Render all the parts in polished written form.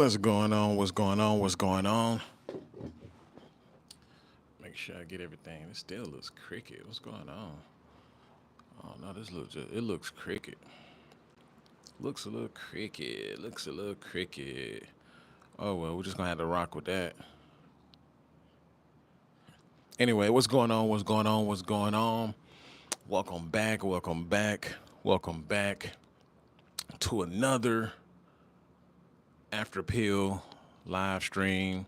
What's going on? What's going on? What's going on? Make sure I get everything. It still looks cricket. What's going on? Oh no, this looks it looks cricket. Looks a little cricket. Looks a little cricket. Oh well, we're just gonna have to rock with that. Anyway, what's going on? What's going on? What's going on? Welcome back. Welcome back. Welcome back to another after pill live stream.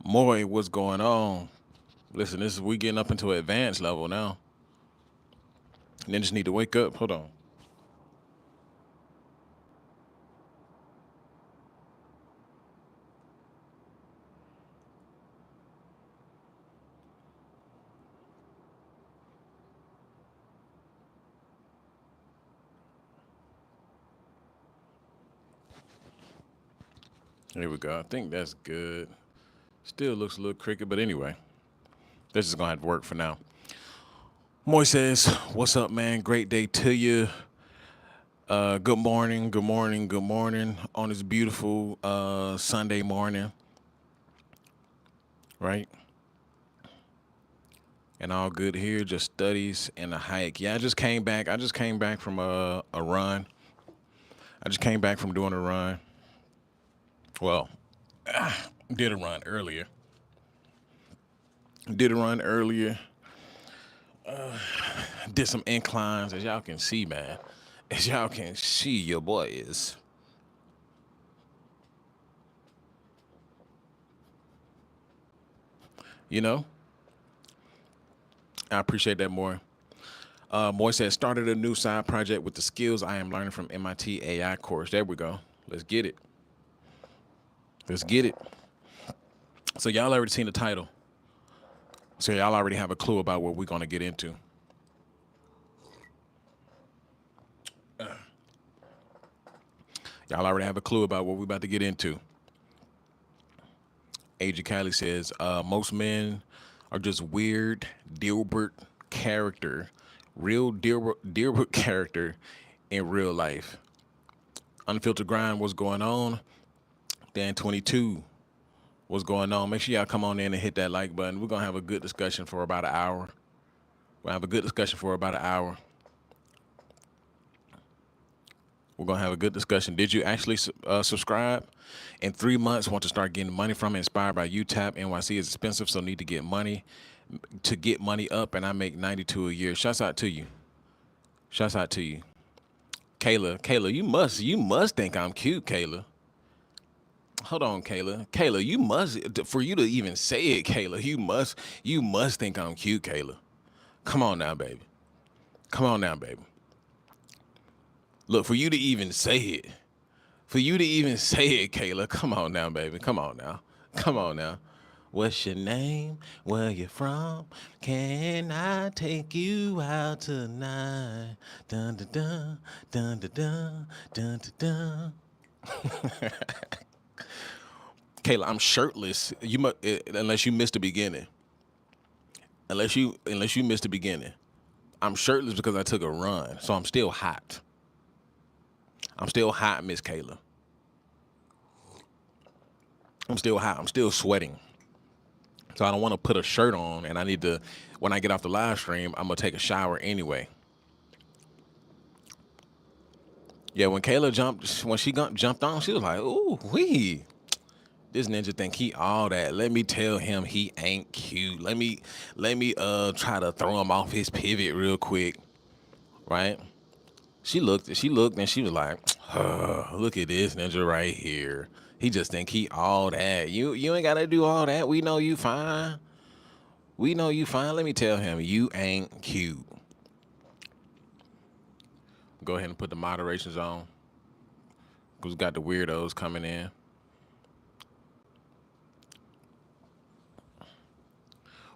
Moy, what's going on? Listen, this is we getting up into an advanced level now. And then just need to wake up. Hold on. Here we go. I think that's good. Still looks a little cricket, but anyway, this is gonna have to work for now. Moy says, "What's up, man? Great day to you. Good morning. Good morning. Good morning on this beautiful Sunday morning, right? And all good here. Just studies and a hike. Yeah, I just came back. I just came back from a run. I just came back from doing a run. Well, did a run earlier. Did a run earlier. Did some inclines, as y'all can see, man. As y'all can see, your boy is. You know, I appreciate that more. Moy said, started a new side project with the skills I am learning from MIT AI course. There we go. Let's get it. Let's get it. So y'all already seen the title. So y'all already have a clue about what we're going to get into. Y'all already have a clue about what we're about to get into. AJ Kylie says, most men are just weird Dilbert character, real Dilbert character in real life. Unfiltered Grind, what's going on? Dan 22, what's going on? Make sure y'all come on in and hit that like button. We're going to have a good discussion for about an hour. We'll have a good discussion for about an hour. We're going to have a good discussion. Did you actually subscribe? In 3 months, want to start getting money from it. Inspired by UTAP. NYC is expensive, so need to get money up, and I make 92 a year. Shouts out to you. Shouts out to you. Kayla, you must think I'm cute, Kayla. Hold on, Kayla. Kayla, you must, for you to even say it, Kayla, you must think I'm cute, Kayla. Come on now, baby. Come on now, baby. Look, for you to even say it, Kayla, come on now, baby. Come on now. Come on now. What's your name? Where you from? Can I take you out tonight? Dun dun dun dun dun dun dun dun. Dun. Kayla, I'm shirtless. You must, unless you missed the beginning. Unless you missed the beginning. I'm shirtless because I took a run, so I'm still hot. I'm still hot, Miss Kayla. I'm still hot. I'm still sweating. So I don't want to put a shirt on, and I need to, when I get off the live stream, I'm going to take a shower anyway. Yeah, when Kayla jumped on, she was like, ooh, wee. This ninja think he all that. Let me tell him he ain't cute. Let me try to throw him off his pivot real quick. Right? She looked, and she was like, look at this ninja right here. He just think he all that. You ain't gotta do all that. We know you fine. We know you fine. Let me tell him you ain't cute. Go ahead and put the moderations on. Who's got the weirdos coming in?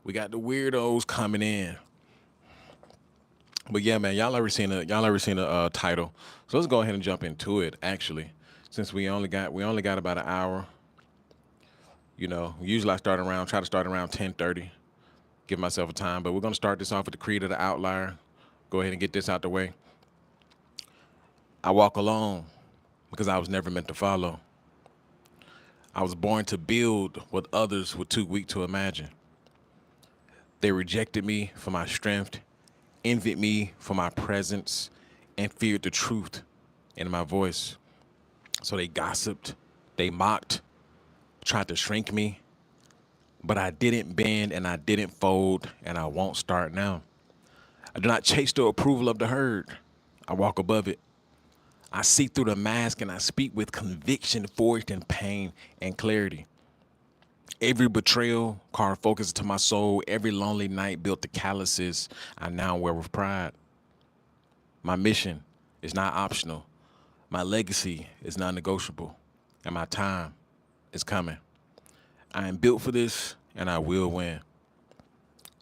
We got the weirdos coming in. But yeah, man, y'all ever seen a title? So let's go ahead and jump into it. Actually, since we only got about an hour. You know, usually I try to start around 10:30. Give myself a time, but we're gonna start this off with the creed of the outlier. Go ahead and get this out the way. I walk alone because I was never meant to follow. I was born to build what others were too weak to imagine. They rejected me for my strength, envied me for my presence, and feared the truth in my voice. So they gossiped, they mocked, tried to shrink me, but I didn't bend and I didn't fold, and I won't start now. I do not chase the approval of the herd. I walk above it. I see through the mask and I speak with conviction forged in pain and clarity. Every betrayal carved focus to my soul. Every lonely night built the calluses I now wear with pride. My mission is not optional. My legacy is non negotiable. And my time is coming. I am built for this and I will win.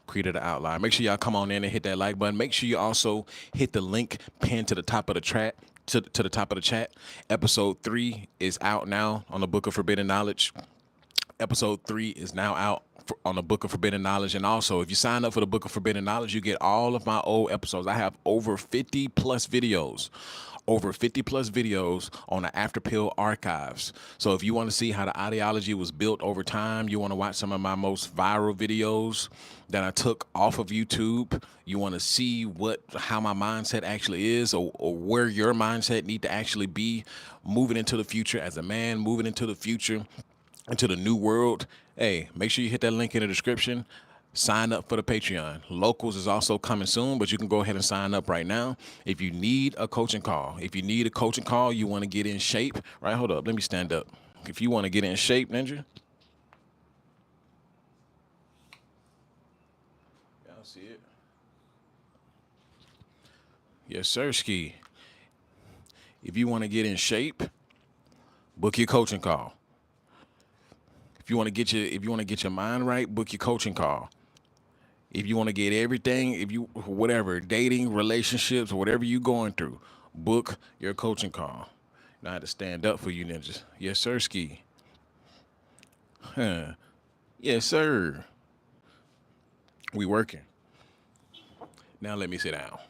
Created an outline. Make sure y'all come on in and hit that like button. Make sure you also hit the link pinned to the top of the chat. To the top of the chat. Episode 3 is out now on the Book of Forbidden Knowledge. Episode 3 is now out on the Book of Forbidden Knowledge. And also, if you sign up for the Book of Forbidden Knowledge, you get all of my old episodes. I have over 50 plus videos. Over 50 plus videos on the After Pill archives. So if you want to see how the ideology was built over time, you want to watch some of my most viral videos that I took off of YouTube, you want to see how my mindset actually is, or where your mindset need to actually be moving into the future as a man, moving into the future, into the new world, hey, make sure you hit that link in the description. Sign up for the Patreon. Locals is also coming soon, but you can go ahead and sign up right now. If you need a coaching call, you want to get in shape, right? Hold up, let me stand up. If you want to get in shape, Ninja. Y'all see it? Yes, sir, Ski. If you want to get in shape, book your coaching call. If you want to get your mind right, book your coaching call. If you want to get everything, whatever, dating, relationships, whatever you going through, book your coaching call. Now I had to stand up for you ninjas. Yes, sir, Ski. Huh. Yes, sir. We working. Now let me sit down.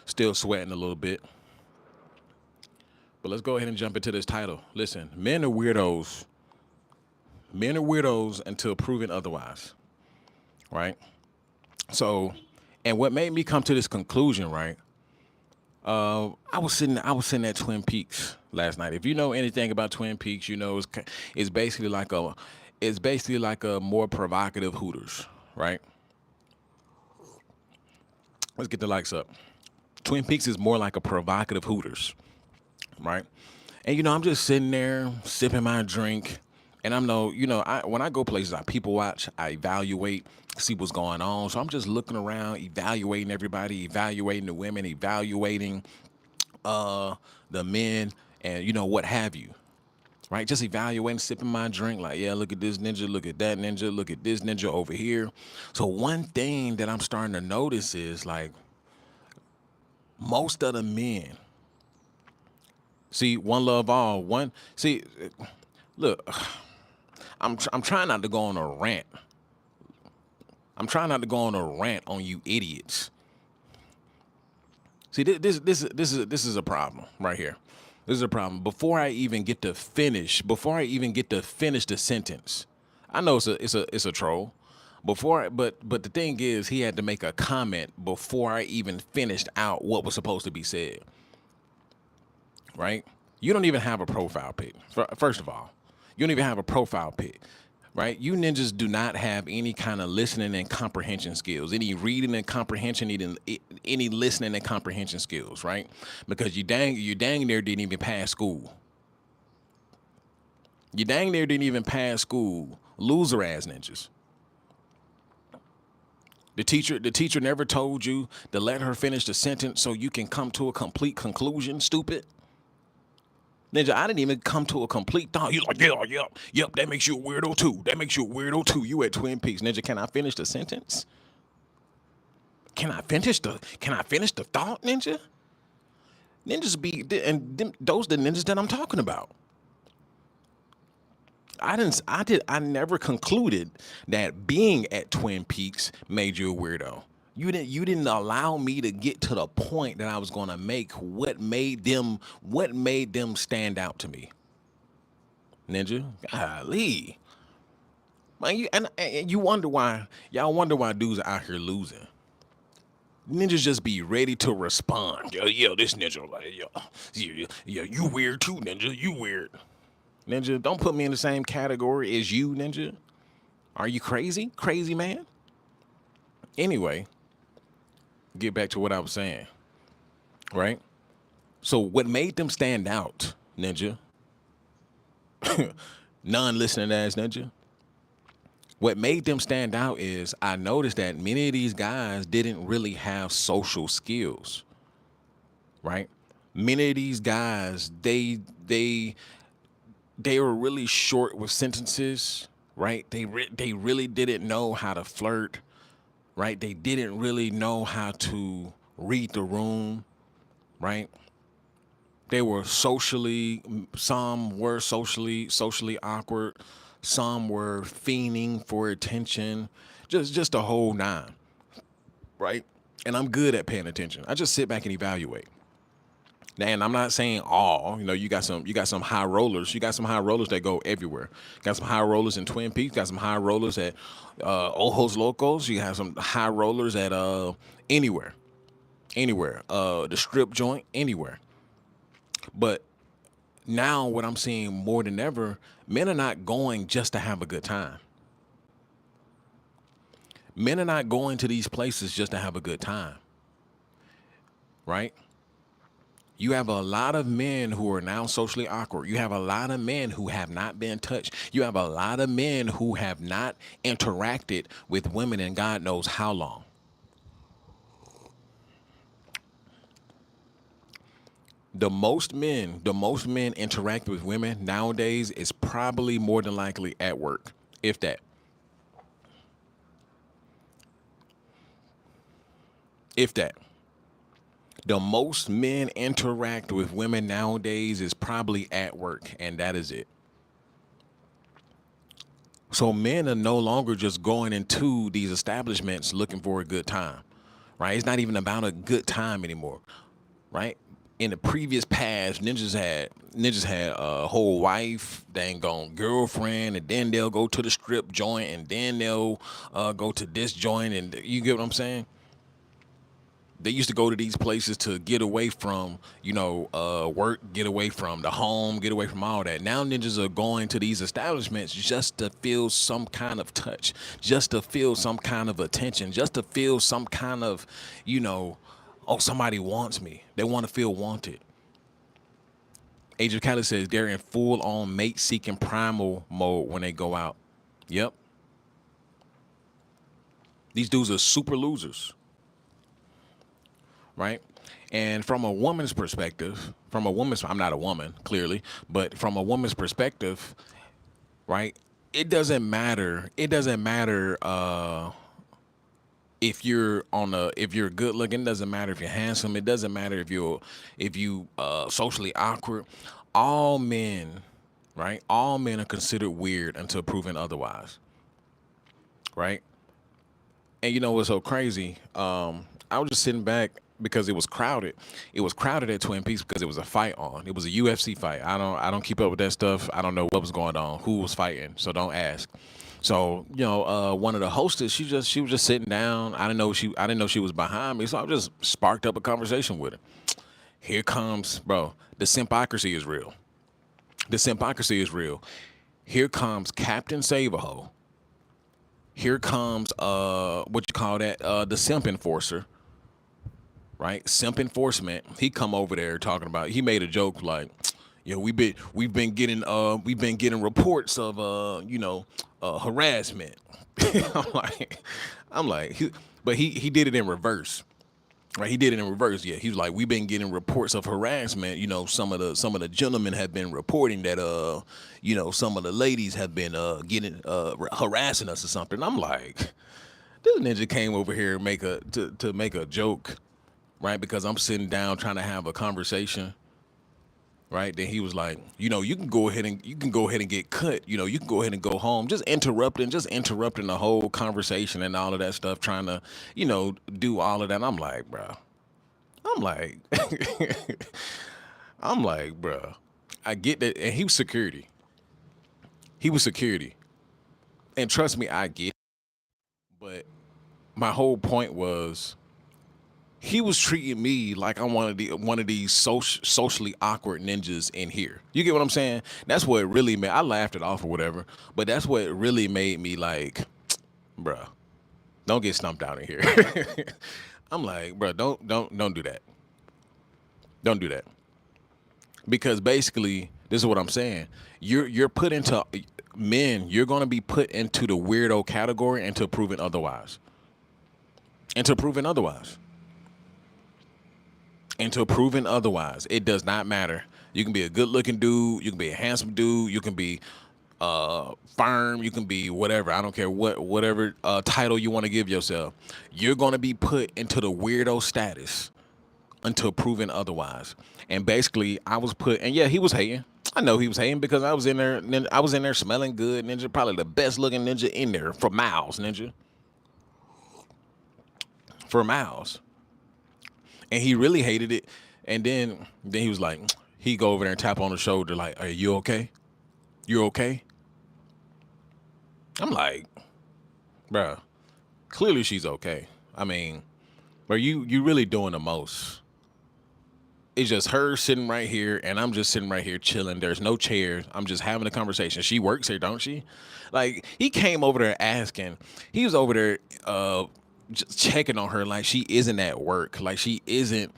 Still sweating a little bit. But let's go ahead and jump into this title. Listen, men are weirdos. Men are weirdos until proven otherwise, right? So, and what made me come to this conclusion, right? I was sitting at Twin Peaks last night. If you know anything about Twin Peaks, you know it's basically like a more provocative Hooters, right? Let's get the likes up. Twin Peaks is more like a provocative Hooters, right? And I'm just sitting there sipping my drink. And when I go places, I people watch, I evaluate, see what's going on. So I'm just looking around, evaluating everybody, evaluating the women, evaluating the men, and what have you, right? Just evaluating, sipping my drink, like, yeah, look at this ninja, look at that ninja, look at this ninja over here. So one thing that I'm starting to notice is like most of the men, see, one love all, look. I'm trying not to go on a rant. I'm trying not to go on a rant on you idiots. See, this is a problem right here. This is a problem. Before I even get to finish the sentence, I know it's a troll. But the thing is, he had to make a comment before I even finished out what was supposed to be said. Right? You don't even have a profile pic. First of all. You don't even have a profile pic, right? You ninjas do not have any kind of listening and comprehension skills, any reading and comprehension, any listening and comprehension skills, right? Because you dang near didn't even pass school. You dang near didn't even pass school. Loser ass ninjas. The teacher never told you to let her finish the sentence so you can come to a complete conclusion, stupid. Ninja, I didn't even come to a complete thought. You like, yep, that makes you a weirdo too. You at Twin Peaks. Ninja, can I finish the sentence? Can I finish the thought, Ninja? Those the ninjas that I'm talking about. I never concluded that being at Twin Peaks made you a weirdo. You didn't allow me to get to the point that I was gonna make. What made them stand out to me, Ninja? Golly. Man, and you wonder why y'all wonder why dudes are out here losing. Ninjas just be ready to respond. Yo, this ninja like yo, you weird too, ninja. You weird. Ninja, don't put me in the same category as you, Ninja. Are you crazy? Crazy man? Anyway, get back to what I was saying, right? So what made them stand out, Ninja? Non-listening ass Ninja. What made them stand out is I noticed that many of these guys didn't really have social skills, right? Many of these guys, they were really short with sentences, right? They really didn't know how to flirt, right? They didn't really know how to read the room, right? They were some were socially awkward, some were fiending for attention, just a whole nine, right? And I'm good at paying attention. I just sit back and evaluate. And I'm not saying all. You got some high rollers. You got some high rollers that go everywhere. Got some high rollers in Twin Peaks. Got some high rollers at Ojos Locos. You have some high rollers at anywhere, anywhere. The strip joint, anywhere. But now what I'm seeing more than ever, men are not going just to have a good time. Men are not going to these places just to have a good time, right? You have a lot of men who are now socially awkward. You have a lot of men who have not been touched. You have a lot of men who have not interacted with women in God knows how long. The most men interact with women nowadays is probably more than likely at work, if that. If that. The most men interact with women nowadays is probably at work, and that is it. So men are no longer just going into these establishments looking for a good time, right? It's not even about a good time anymore, right? In the previous past, ninjas had a whole wife, dang gone girlfriend, and then they'll go to the strip joint, and then they'll go to this joint, and you get what I'm saying? They used to go to these places to get away from, work, get away from the home, get away from all that. Now ninjas are going to these establishments just to feel some kind of touch, just to feel some kind of attention, just to feel some kind of, oh, somebody wants me. They want to feel wanted. Age of Cali says they're in full on mate seeking primal mode when they go out. Yep. These dudes are super losers, right? And I'm not a woman, clearly, but from a woman's perspective, right? It doesn't matter. It doesn't matter if you're good looking. It doesn't matter if you're handsome. It doesn't matter if you socially awkward. All men, right? All men are considered weird until proven otherwise, right? And you know what's so crazy? I was just sitting back because it was crowded. It was crowded at Twin Peaks because it was a fight on. It was a UFC fight. I don't keep up with that stuff. I don't know what was going on, who was fighting, so don't ask. So one of the hostess, she was just sitting down. I didn't know she was behind me, so I just sparked up a conversation with her. Here comes, bro. The simpocracy is real. The simpocracy is real. Here comes Captain Save-A-Ho. Here comes what you call that? The simp enforcer, right? Simp enforcement. He come over there talking about. He made a joke like, we've been getting reports of harassment. I'm but he did it in reverse. Right, he did it in reverse. Yeah, he was like, "We've been getting reports of harassment. Some of the gentlemen have been reporting that some of the ladies have been getting harassing us or something." I'm like, this ninja came over here to make a joke, right? Because I'm sitting down trying to have a conversation, right? Then he was like, you can go ahead and get cut. You can go ahead and go home. Just interrupting the whole conversation and all of that stuff, trying to, do all of that. I'm like, bro. I'm like, I'm like, bro. I get that, and he was security. He was security, and trust me, I get. It. But my whole point was he was treating me like I'm one of these socially awkward ninjas in here. You get what I'm saying? That's what it really made. I laughed it off or whatever, but that's what really made me like, bruh, don't get stumped out in here. I'm like, bruh, don't do that. Don't do that because basically this is what I'm saying. You're put into men. You're gonna be put into the weirdo category until proven otherwise. Until proven otherwise. Until proven otherwise. It does not matter. You can be a good looking dude, you can be a handsome dude, you can be firm, you can be whatever. I don't care whatever title you want to give yourself. You're gonna be put into the weirdo status until proven otherwise. And basically I was put, and yeah, he was hating. I know he was hating because I was in there. I was in there smelling good, ninja. Probably the best looking ninja in there for miles, ninja. For miles. And he really hated it. And then he was like, he go over there and tap on the shoulder like, "Are you okay? You okay?" I'm like, bruh, clearly she's okay. I mean, bro, you really doing the most. It's just her sitting right here, and I'm just sitting right here chilling. There's no chairs. I'm just having a conversation. She works here, don't she? Like he came over there asking. He was over there just checking on her like she isn't at work, like she isn't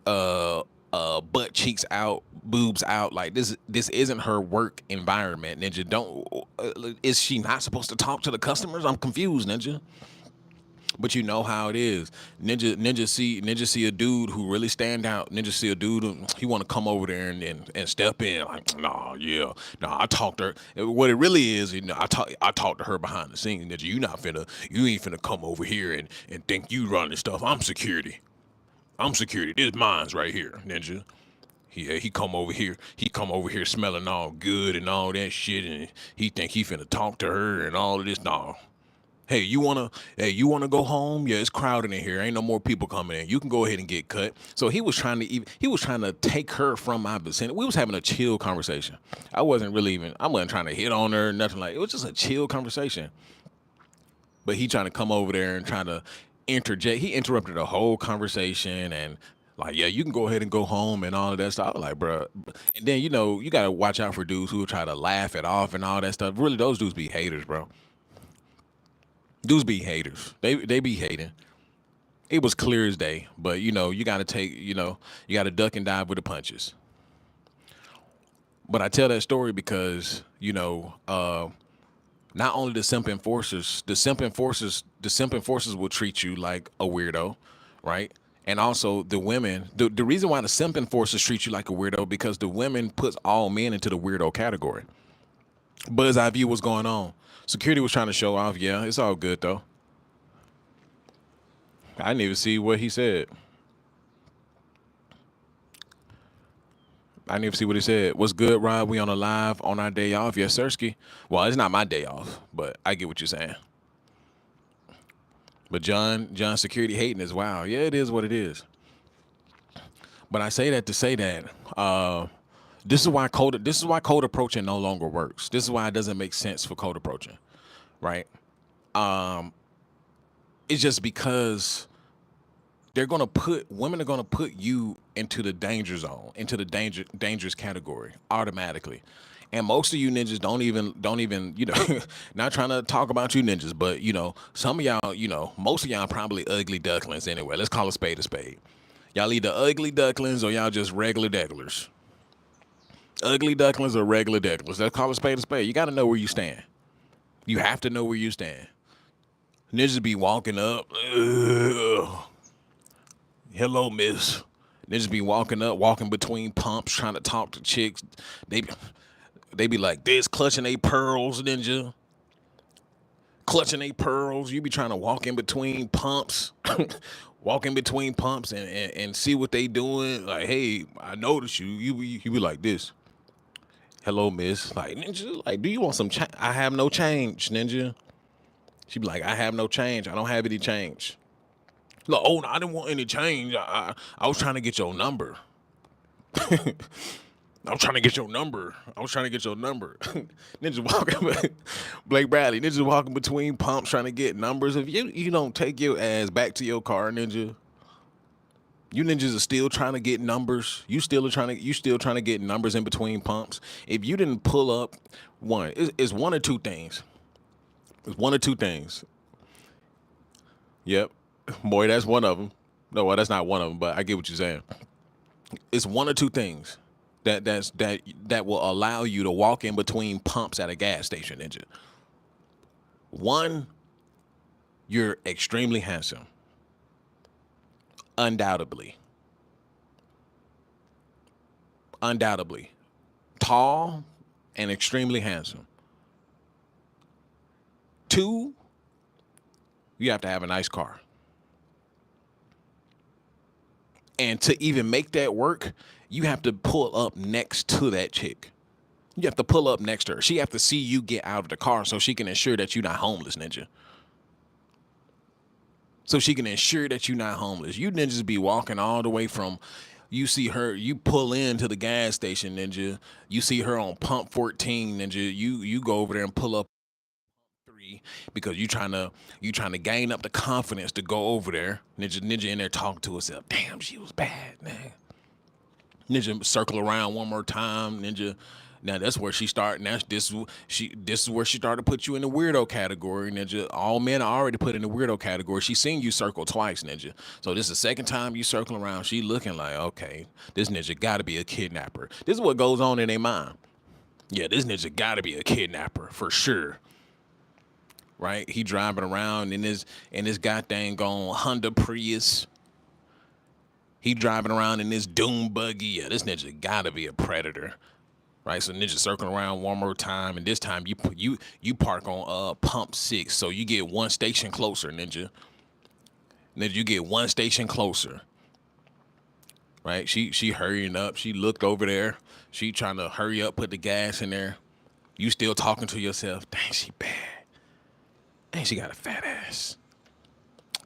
butt cheeks out, boobs out. Like this isn't her work environment, ninja. Don't is she not supposed to talk to the customers? I'm confused, ninja. But you know how it is. Ninja see a dude who really stand out. Ninja see a dude he want to come over there and step in like, nah, yeah, nah. I talked to her. What it really is, I talked to her behind the scenes. Ninja, you ain't finna come over here and think you running stuff. I'm security. I'm security. This mine's right here, Ninja. He come over here. He come over here smelling all good and all that shit, and he think he finna talk to her and all of this. Nah, you wanna go home? Yeah, it's crowded in here. Ain't no more people coming in. You can go ahead and get cut. So he was trying to take her from my vicinity. We was having a chill conversation. I wasn't trying to hit on her, nothing like it was just a chill conversation. But he trying to come over there and trying to interject. He interrupted the whole conversation and like, yeah, you can go ahead and go home and all of that stuff. I was like, bro. And then you gotta watch out for dudes who try to laugh it off and all that stuff. Really, those dudes be haters, bro. Dudes be haters. They be hating. It was clear as day, but you gotta you gotta duck and dive with the punches. But I tell that story because not only the simp enforcers will treat you like a weirdo, right? And also the women. The reason why the simp enforcers treat you like a weirdo because the women puts all men into the weirdo category. Buzz eye view what's going on. Security was trying to show off. Yeah, it's all good though. I didn't even see what he said. I didn't even see what he said. What's good, Rob? We on a live on our day off. Yes, Sirski. Well, it's not my day off, but I get what you're saying. But John security hating is wow. Yeah, it is what it is. But I say that to say that this is why code approaching no longer works. This is why it doesn't make sense for code approaching, right? It's just because women are gonna put you into the danger zone, into the dangerous category automatically. And most of you ninjas don't even not trying to talk about you ninjas, but some of y'all, most of y'all probably ugly ducklings anyway. Let's call a spade a spade. Y'all either ugly ducklings or y'all just regular decklers. Ugly ducklings or regular decklers. Let's call a spade a spade. You gotta know where you stand. You have to know where you stand. Ninjas be walking up. Ugh. Hello, miss. Niggas be walking up, walking between pumps, trying to talk to chicks. They they be like this, clutching they pearls, ninja. Clutching they pearls. You be trying to walk in between pumps. walk in between pumps and see what they doing. Like, hey, I noticed you. You be like this. Hello, miss. Like, ninja, like, do you want some change? I have no change, ninja. She be like, I have no change. I don't have any change. Look, oh, no, I didn't want any change. I was trying to get your number. I was trying to get your number. I was trying to get your number. Ninja walking, Blake Bradley. Ninja walking between pumps trying to get numbers. If you don't take your ass back to your car, ninja, you ninjas are still trying to get numbers. You still trying to get numbers in between pumps. If you didn't pull up, it's one or two things. It's one or two things. Yep, boy, that's one of them. No, well, that's not one of them, but I get what you're saying. It's one or two things that will allow you to walk in between pumps at a gas station, ninja. One, you're extremely handsome, undoubtedly, undoubtedly, tall and extremely handsome. Two, you have to have a nice car. And to even make that work, you have to pull up next to that chick. You have to pull up next to her. She have to see you get out of the car so she can ensure that you're not homeless, ninja. So she can ensure that you're not homeless. You ninjas be walking all the way from, you see her, you pull into the gas station, ninja. You see her on pump 14, ninja. You go over there and pull up three because you trying to gain up the confidence to go over there. Ninja in there talking to herself. Damn, she was bad, man. Ninja circle around one more time, ninja. Now that's where she started. Now this is where she started to put you in the weirdo category, ninja. All men are already put in the weirdo category. She seen you circle twice, ninja. So this is the second time you circle around. She looking like, okay, this ninja got to be a kidnapper. This is what goes on in their mind. Yeah, this ninja got to be a kidnapper for sure. Right? He driving around in this goddamn gone Honda Prius. He driving around in this doom buggy. Yeah, this ninja gotta be a predator, right? So ninja circling around one more time, and this time you park on pump 6, so you get one station closer, ninja. Ninja, you get one station closer, right? She hurrying up. She looked over there. She trying to hurry up, put the gas in there. You still talking to yourself? Dang, she bad. Dang, she got a fat ass.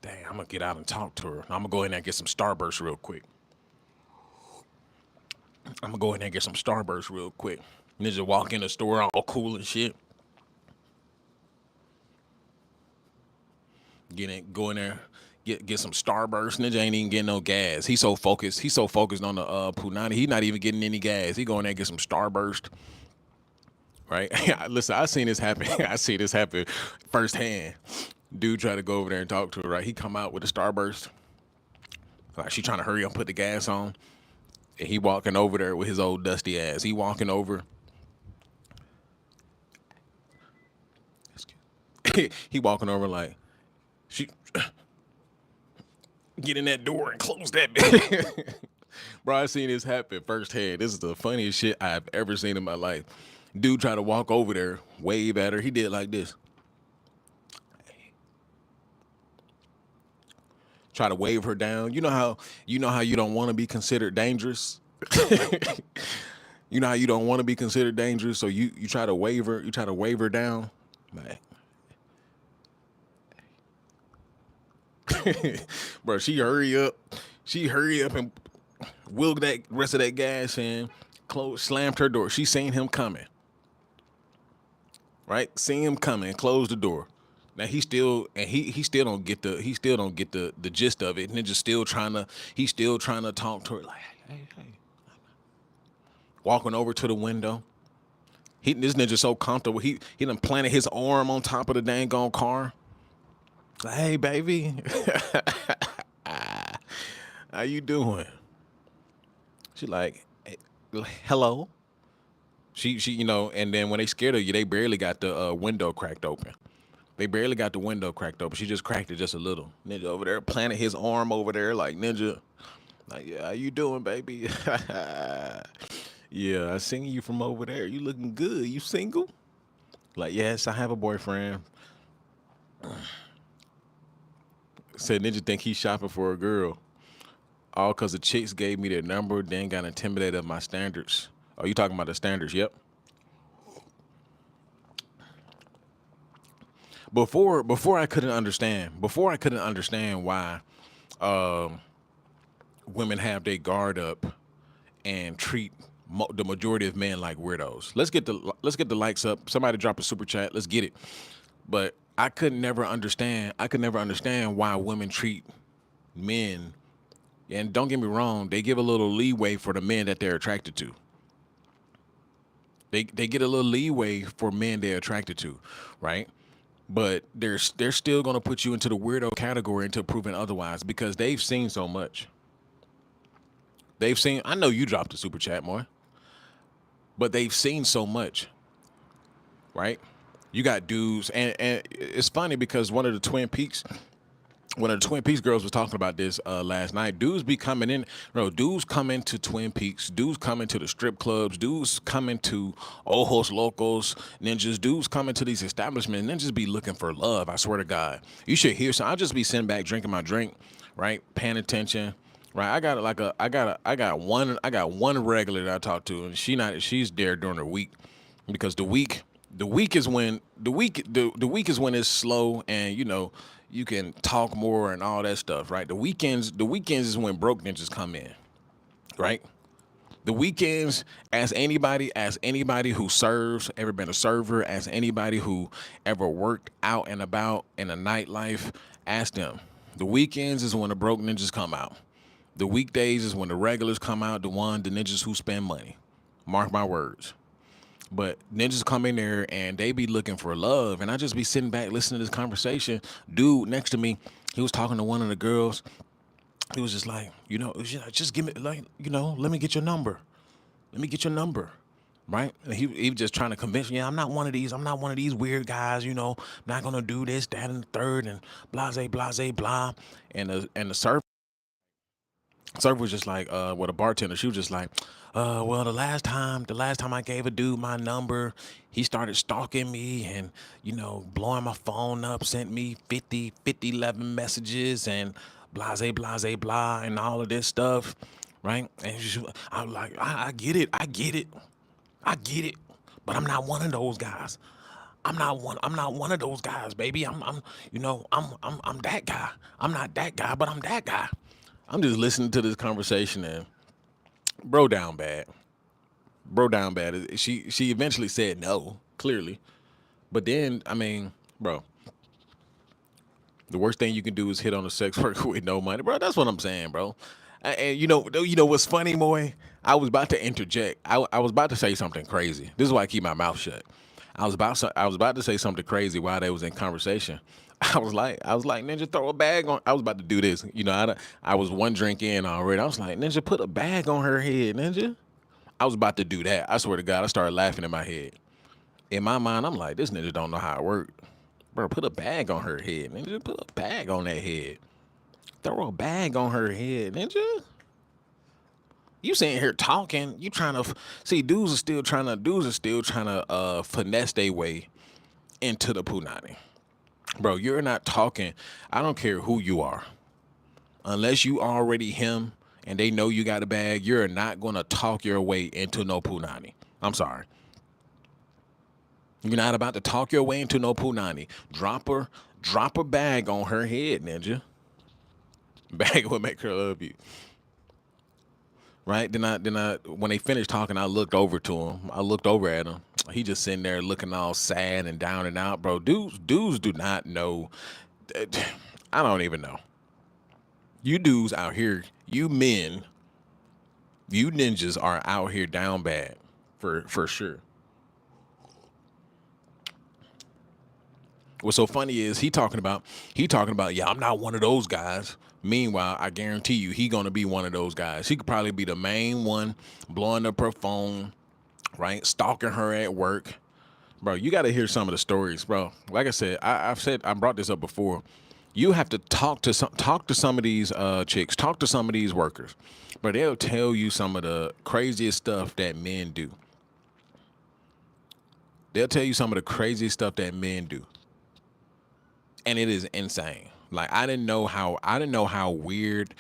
Dang, I'm gonna get out and talk to her. I'm gonna go in there and get some Starburst real quick. I'm gonna go in there and get some Starburst real quick. Ninja walk in the store all cool and shit. Go in there, get some Starburst. Ninja ain't even getting no gas. He's so focused. He's so focused on the Punani. He not even getting any gas. He go in there and get some Starburst. Right? Listen, I seen this happen. I see this happen firsthand. Dude try to go over there and talk to her. Right? He come out with a Starburst. Like she trying to hurry up, put the gas on. And he walking over there with his old dusty ass. He walking over. He walking over like, she get in that door and close that bitch. Bro, I seen this happen firsthand. This is the funniest shit I've ever seen in my life. Dude tried to walk over there, wave at her. He did like this. Try to wave her down. You know how you don't want to be considered dangerous? You know how you don't want to be considered dangerous, so you try to wave her, down. Like, bro, she hurry up. She hurry up and wheeled that rest of that gas in, slammed her door. She seen him coming. Right? Seen him coming, closed the door. Now he still don't get the gist of it. Ninja still trying to talk to her like, hey. Walking over to the window. This ninja so comfortable. He done planted his arm on top of the dang on car. Like, hey baby. How you doing? She like, hey, hello. She and then when they scared of you, they barely got the window cracked open. They barely got the window cracked open. She just cracked it just a little. Ninja over there planted his arm over there like ninja. Like, yeah, how you doing, baby? Yeah, I seen you from over there. You looking good. You single? Like, yes, I have a boyfriend. Said Ninja think he's shopping for a girl. All because the chicks gave me their number, then got intimidated of my standards. Oh, you talking about the standards? Yep. Before I couldn't understand. Before I couldn't understand why women have their guard up and treat the majority of men like weirdos. Let's get the likes up. Somebody drop a super chat. Let's get it. But I could never understand. I could never understand why women treat men. And don't get me wrong, they give a little leeway for the men that they're attracted to. They get a little leeway for men they're attracted to, right? But they're still gonna put you into the weirdo category until proven otherwise because they've seen so much. They've seen. I know you dropped a super chat more, but they've seen so much, right? You got dudes, and it's funny because one of the Twin Peaks girls was talking about this last night. Dudes be coming in, dudes come into Twin Peaks, dudes come into the strip clubs, dudes come into Ojos Locos, ninjas, dudes come into these establishments, and ninjas be looking for love. I swear to God, you should hear some. I'll just be sitting back drinking my drink, right, paying attention. Right, I got one regular that I talk to, and she's there during the week, because the week is when the week is when it's slow and you can talk more and all that stuff, right? The weekends is when broke ninjas come in, right? The weekends, as anybody who serves, ever been a server, as anybody who ever worked out and about in a nightlife, ask them. The weekends is when the broke ninjas come out. The weekdays is when the regulars come out, the ninjas who spend money. Mark my words. But ninjas come in there and they be looking for love. And I just be sitting back listening to this conversation. Dude next to me, he was talking to one of the girls. He was just like, just give me, like, let me get your number. Let me get your number. Right? And he was just trying to convince me, yeah, I'm not one of these. I'm not one of these weird guys, I'm not going to do this, that, and the third, and blase, blase, blah. And the server was just like, with a bartender, she was just like, well, the last time I gave a dude my number, he started stalking me and, blowing my phone up, sent me 11 messages and blase, blase, blah, and all of this stuff, right? And I was like, I get it, I get it, but I'm not one of those guys. I'm not one of those guys, baby. I'm that guy. I'm not that guy, but I'm that guy. I'm just listening to this conversation and bro down bad. Bro down bad. She eventually said no, clearly. But then, I mean, bro, the worst thing you can do is hit on a sex worker with no money, bro. That's what I'm saying, bro. And you know what's funny, boy? I was about to interject. I was about to say something crazy. This is why I keep my mouth shut. I was about to say something crazy while they was in conversation. I was like, Ninja, throw a bag on. I was about to do this. I was one drink in already. I was like, Ninja, put a bag on her head, Ninja. I was about to do that. I swear to God, I started laughing in my head. In my mind, I'm like, this ninja don't know how it worked. Bro, put a bag on her head, Ninja. Put a bag on that head. Throw a bag on her head, Ninja. You sitting here talking, you trying to see dudes are still trying to finesse their way into the punani. Bro, you're not talking. I don't care who you are. Unless you already him and they know you got a bag, you're not gonna talk your way into no punani. I'm sorry. You're not about to talk your way into no punani. Drop a bag on her head, ninja. Bag will make her love you. Right? Then I when they finished talking, I looked over to him. I looked over at him. He just sitting there looking all sad and down and out, bro. Dudes do not know. I don't even know. You dudes out here, you men, you ninjas are out here down bad, for sure. What's so funny is he talking about, yeah, I'm not one of those guys. Meanwhile, I guarantee you he gonna be one of those guys. He could probably be the main one blowing up her phone, right? Stalking her at work. Bro, you gotta hear some of the stories, bro. Like I said, I brought this up before. You have to talk to some of these chicks, talk to some of these workers. But they'll tell you some of the craziest stuff that men do. They'll tell you some of the craziest stuff that men do. And it is insane. Like I didn't know how weird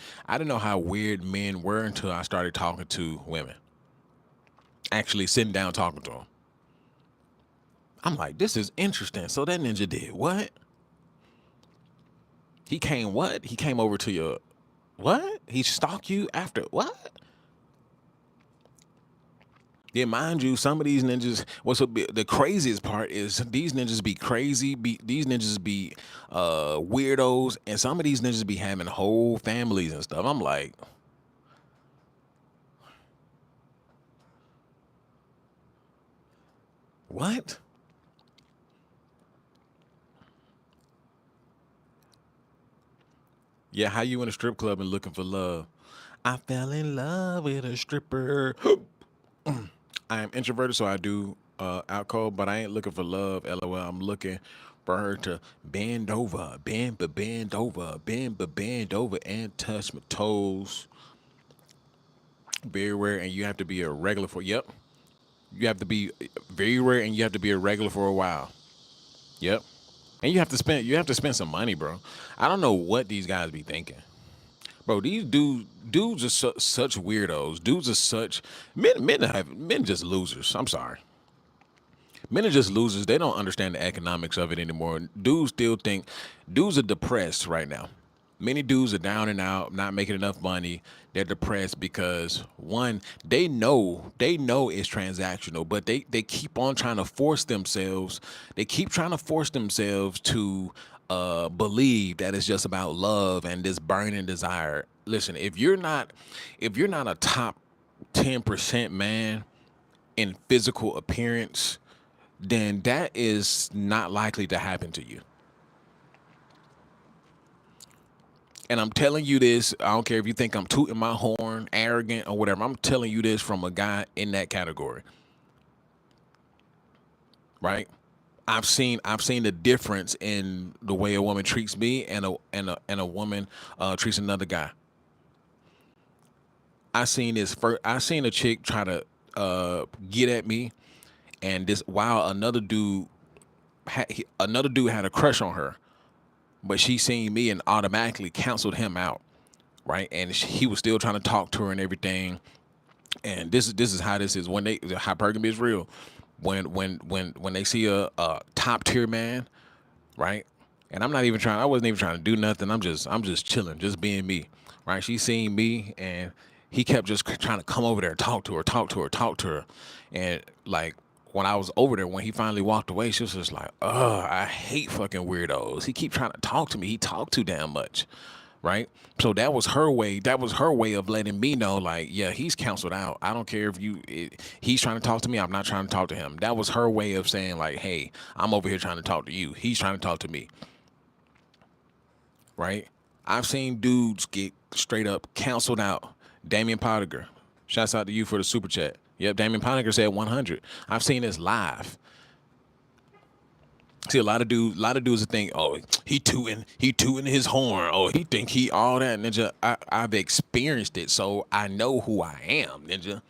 men were until I started talking to women. Actually sitting down talking to them. I'm like, this is interesting. So that ninja did what? He came what? He came over to your what? He stalked you after what? Yeah, mind you, some of these ninjas. The craziest part is these ninjas be crazy. These ninjas be weirdos, and some of these ninjas be having whole families and stuff. I'm like, what? Yeah, how you in a strip club and looking for love? I fell in love with a stripper. I am introverted, so I do alcohol, but I ain't looking for love. LOL. I'm looking for her to bend over, and touch my toes. Very rare, and you have to be a regular for. Yep, you have to be very rare, and you have to be a regular for a while. Yep, and you have to spend some money, bro. I don't know what these guys be thinking. Bro, these dudes are such weirdos. Dudes are such men just losers. I'm sorry. Men are just losers. They don't understand the economics of it anymore. Dudes still think dudes are depressed right now. Many dudes are down and out, not making enough money. They're depressed because one, they know it's transactional, but they keep on trying to force themselves. They keep trying to force themselves to believe that it's just about love and this burning desire. Listen, if you're not a top 10% man in physical appearance, then that is not likely to happen to you. And I'm telling you this, I don't care if you think I'm tooting my horn, arrogant, or whatever. I'm telling you this from a guy in that category, right? I've seen the difference in the way a woman treats me and a woman treats another guy. I seen a chick try to get at me, and this while another dude had a crush on her, but she seen me and automatically canceled him out, right? And he was still trying to talk to her and everything. And this is how this is when they hypergamy is real. When they see a top tier man, right? And I wasn't even trying to do nothing. I'm just chilling, just being me, right? She seen me and he kept just trying to come over there and talk to her. And like when I was over there, when he finally walked away, she was just like, "Ugh, I hate fucking weirdos. He keep trying to talk to me. He talked too damn much." Right? So that was her way. That was her way of letting me know, like, yeah, he's canceled out. I don't care if he's trying to talk to me. I'm not trying to talk to him. That was her way of saying, like, hey, I'm over here trying to talk to you. He's trying to talk to me. Right? I've seen dudes get straight up canceled out. Damian Pottinger, shouts out to you for the super chat. Yep, Damian Pottinger said 100. I've seen this live. See a lot of dudes that think, oh, he tooting his horn. Oh, he think he all that, ninja. I've experienced it, so I know who I am, ninja.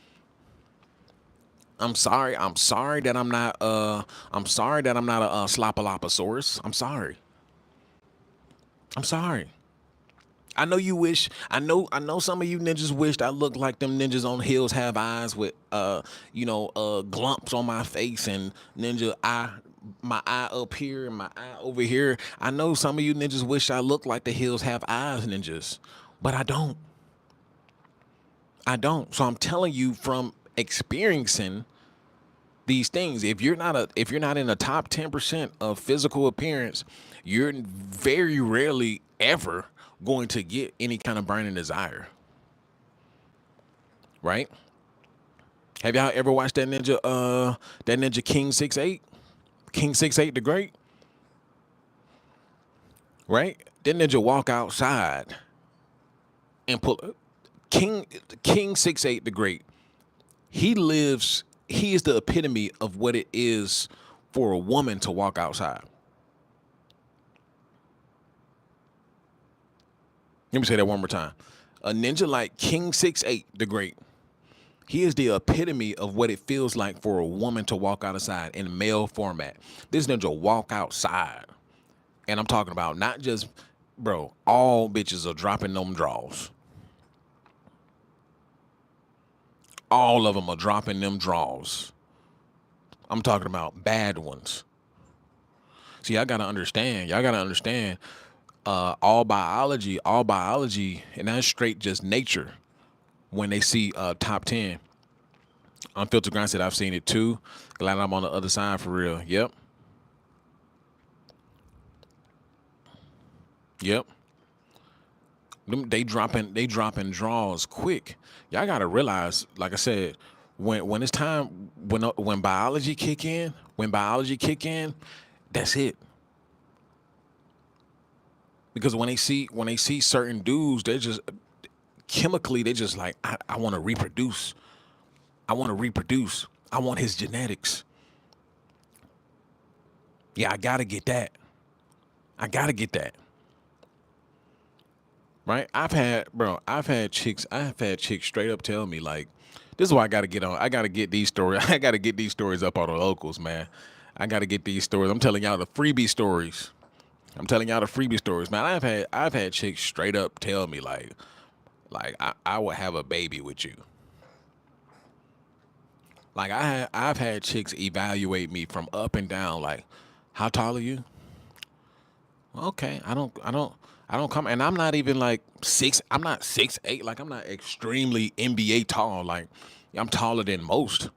I'm sorry. I'm sorry that I'm not a slopaloposaurus. I'm sorry. I'm sorry. I know you wish. I know. Some of you ninjas wished I looked like them ninjas on Hills Have Eyes with glumps on my face and ninja eye, my eye up here and my eye over here. I know some of you ninjas wish I looked like the Hills Have Eyes ninjas, but I don't. I don't. So I'm telling you from experiencing these things. If you're not in the top 10% of physical appearance, you're very rarely ever going to get any kind of burning desire, right? Have y'all ever watched that ninja King 68 the Great, right? That ninja walk outside and pull King King 68 the Great. He is the epitome of what it is for a woman to walk outside. Let me say that one more time. A ninja like King 68 the Great, he is the epitome of what it feels like for a woman to walk outside in male format. This ninja walk outside. And I'm talking about not just bro, all bitches are dropping them draws. All of them are dropping them draws. I'm talking about bad ones. See, I gotta understand. Y'all gotta understand. All biology, and that's straight just nature. When they see top 10, Unfiltered Grind said I've seen it too. Glad I'm on the other side for real. Yep. Yep. They dropping draws quick. Y'all gotta realize, like I said, when it's time when biology kick in, that's it. Because when they see certain dudes, they're just chemically they just like I want to reproduce. I want to reproduce. I want his genetics. Yeah, I gotta get that. I gotta get that. Right? I've had chicks straight up tell me like, this is why I gotta get on. I gotta get these stories. I gotta get these stories up on the locals, man. I gotta get these stories. I'm telling y'all the freebie stories. Man. I've had chicks straight up tell me like I would have a baby with you. Like I've had chicks evaluate me from up and down. Like, how tall are you? Okay, I don't come, and I'm not even like six. I'm not 6'8". Like I'm not extremely NBA tall. Like I'm taller than most.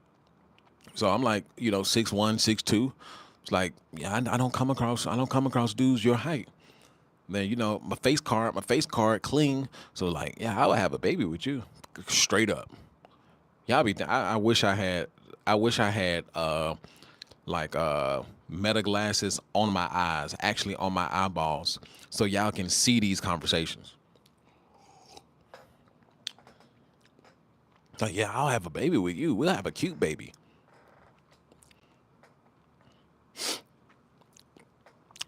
So I'm like 6'1", 6'2". It's like yeah, I don't come across dudes your height. Then my face card clean. So like yeah, I would have a baby with you, straight up. Y'all be. I wish I had like meta glasses on my eyes, actually on my eyeballs, so y'all can see these conversations. Like, yeah, I'll have a baby with you. We'll have a cute baby.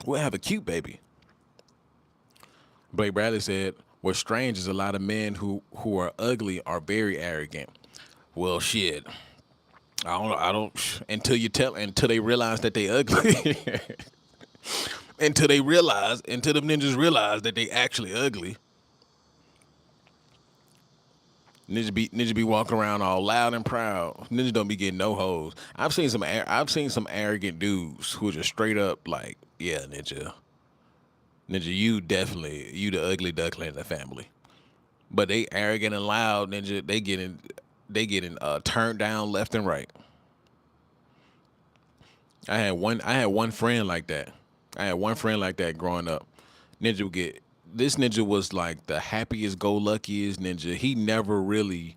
We'll have a cute baby. Blake Bradley said, "What's strange is a lot of men who are ugly are very arrogant." Well, shit. I don't until they realize that they ugly. Until them ninjas realize that they actually ugly. Ninja be walking around all loud and proud. Ninja don't be getting no hoes. I've seen some arrogant dudes who are just straight up like, yeah, ninja, you the ugly duckling in the family. But they arrogant and loud, ninja. They getting turned down left and right. I had one friend like that. I had one friend like that growing up. Ninja would get this ninja was like the happiest go luckiest ninja. He never really